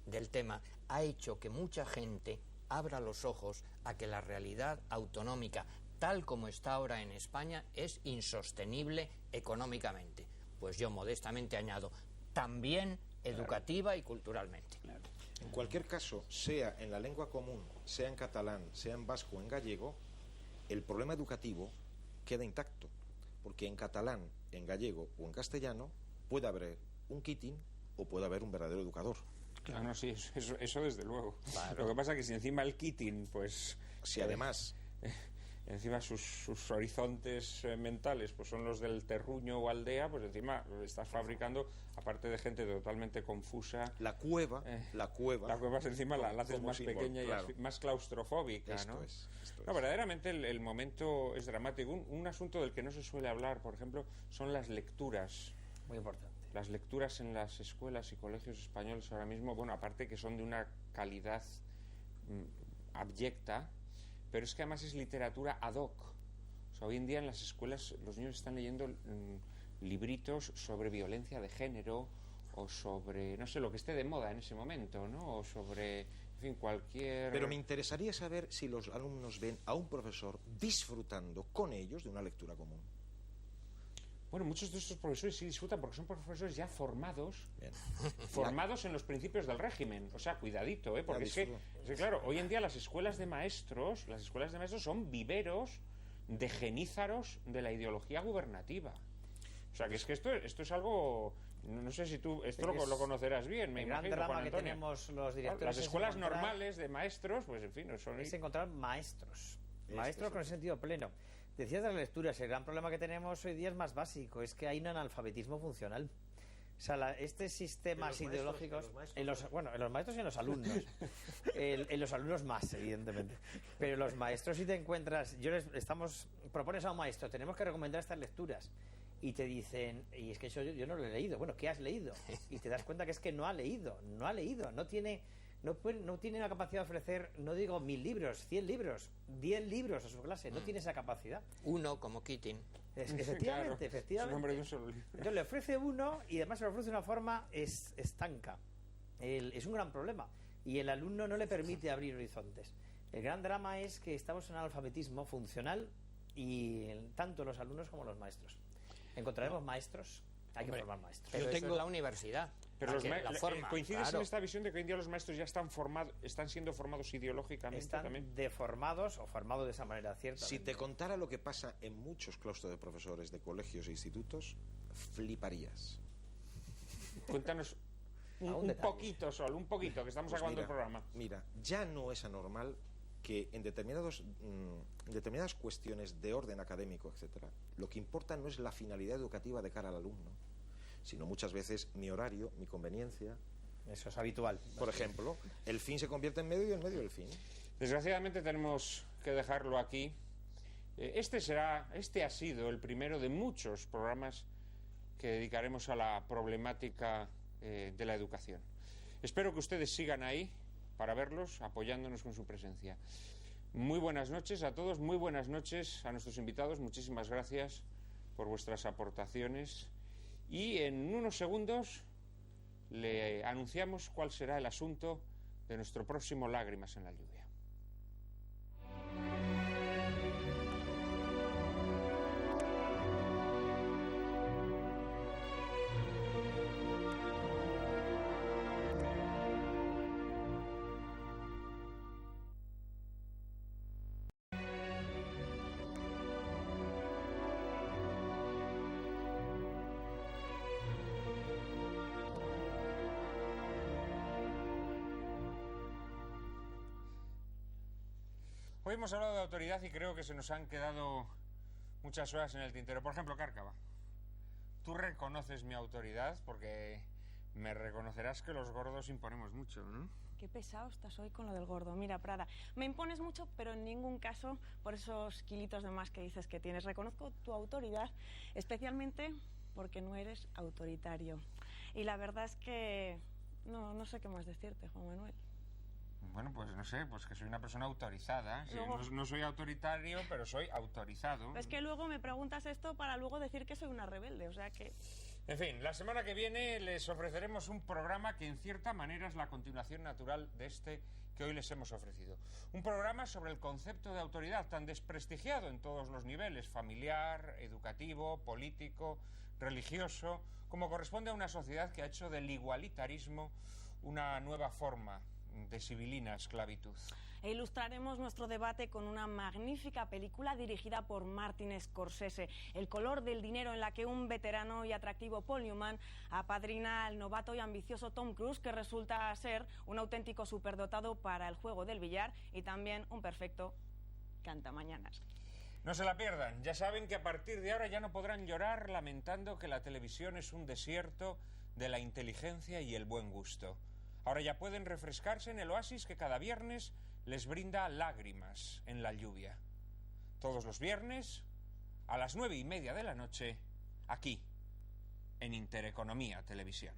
del tema, ha hecho que mucha gente abra los ojos a que la realidad autonómica, tal como está ahora en España, es insostenible económicamente. Pues yo modestamente añado, también educativa y culturalmente. En cualquier caso, sea en la lengua común, sea en catalán, sea en vasco o en gallego, el problema educativo queda intacto, porque en catalán, en gallego o en castellano puede haber un Keating o puede haber un verdadero educador. Claro, no, sí, eso desde luego. Claro. Lo que pasa es que si encima el Keating, pues... Si además... encima sus horizontes mentales pues son los del terruño o aldea, pues encima estás fabricando, aparte de gente totalmente confusa, la cueva encima la haces más símbolo, pequeña claro. Y más claustrofóbica, esto ¿no? Es. No, verdaderamente el momento es dramático. Un asunto del que no se suele hablar, por ejemplo, son las lecturas. Muy importante. Las lecturas en las escuelas y colegios españoles ahora mismo, bueno, aparte que son de una calidad abyecta, pero es que además es literatura ad hoc. O sea, hoy en día en las escuelas los niños están leyendo libritos sobre violencia de género o sobre, no sé, lo que esté de moda en ese momento, ¿no? O sobre, en fin, cualquier... Pero me interesaría saber si los alumnos ven a un profesor disfrutando con ellos de una lectura común. Bueno, muchos de estos profesores sí disfrutan porque son profesores ya formados, Bien. formados en los principios del régimen. O sea, cuidadito, porque es que, claro, hoy en día las escuelas de maestros son viveros de genízaros de la ideología gubernativa. O sea, que es que esto es algo... No sé si tú esto lo conocerás bien, me imagino, gran drama Juan Antonio. que tenemos los directores. Las escuelas normales de maestros, pues en fin, son... Es encontrar maestros. Maestros con el sentido pleno. Decías de las lecturas, el gran problema que tenemos hoy día es más básico, es que hay un analfabetismo funcional. O sea, este sistemas ideológicos... En los maestros y en los alumnos. En los alumnos más, evidentemente. Pero los maestros, si te encuentras... Propones a un maestro, tenemos que recomendar estas lecturas. Y te dicen, y es que eso yo no lo he leído. Bueno, ¿qué has leído? Y te das cuenta que es que no ha leído, no tiene la capacidad de ofrecer, no digo 1000 libros, 100 libros, 10 libros a su clase, no tiene esa capacidad. Uno, como Keating. Efectivamente. Es un hombre de un solo libro. Entonces le ofrece uno y además se lo ofrece de una forma estanca. Es un gran problema. Y el alumno no le permite abrir horizontes. El gran drama es que estamos en analfabetismo funcional y tanto los alumnos como los maestros. ¿Encontraremos maestros? Hay que formar maestros. Yo tengo la universidad. Pero la forma, ¿coincides claro. en esta visión de que hoy en día los maestros ya están siendo formados ideológicamente? Están también deformados o formados de esa manera, cierta. Si te contara lo que pasa en muchos claustros de profesores de colegios e institutos, fliparías. Cuéntanos un poquito, que estamos acabando el programa. Mira, ya no es anormal que en determinadas cuestiones de orden académico, etcétera, lo que importa no es la finalidad educativa de cara al alumno, sino muchas veces mi horario, mi conveniencia. Eso es habitual. Por ejemplo, el fin se convierte en medio y el medio el fin. Desgraciadamente tenemos que dejarlo aquí. Este ha sido el primero de muchos programas que dedicaremos a la problemática de la educación. Espero que ustedes sigan ahí para verlos, apoyándonos con su presencia. Muy buenas noches a todos, muy buenas noches a nuestros invitados. Muchísimas gracias por vuestras aportaciones. Y en unos segundos le anunciamos cuál será el asunto de nuestro próximo Lágrimas en la lluvia. Hoy hemos hablado de autoridad y creo que se nos han quedado muchas horas en el tintero. Por ejemplo, Cárcava, tú reconoces mi autoridad porque me reconocerás que los gordos imponemos mucho, ¿no? Qué pesado estás hoy con lo del gordo. Mira, Prada, me impones mucho, pero en ningún caso por esos kilitos de más que dices que tienes. Reconozco tu autoridad, especialmente porque no eres autoritario. Y la verdad es que no sé qué más decirte, Juan Manuel. Bueno, pues no sé, pues que soy una persona autorizada. Sí, luego... no soy autoritario, pero soy autorizado. Es que luego me preguntas esto para luego decir que soy una rebelde, o sea que... En fin, la semana que viene les ofreceremos un programa que en cierta manera es la continuación natural de este que hoy les hemos ofrecido. Un programa sobre el concepto de autoridad tan desprestigiado en todos los niveles, familiar, educativo, político, religioso, como corresponde a una sociedad que ha hecho del igualitarismo una nueva forma de sibilina esclavitud. E ilustraremos nuestro debate con una magnífica película dirigida por Martin Scorsese, El color del dinero, en la que un veterano y atractivo Paul Newman apadrina al novato y ambicioso Tom Cruise, que resulta ser un auténtico superdotado para el juego del billar y también un perfecto cantamañanas. No se la pierdan. Ya saben que a partir de ahora ya no podrán llorar lamentando que la televisión es un desierto de la inteligencia y el buen gusto. Ahora ya pueden refrescarse en el oasis que cada viernes les brinda Lágrimas en la lluvia. Todos los viernes, a las 9:30 de la noche, aquí, en Intereconomía Televisión.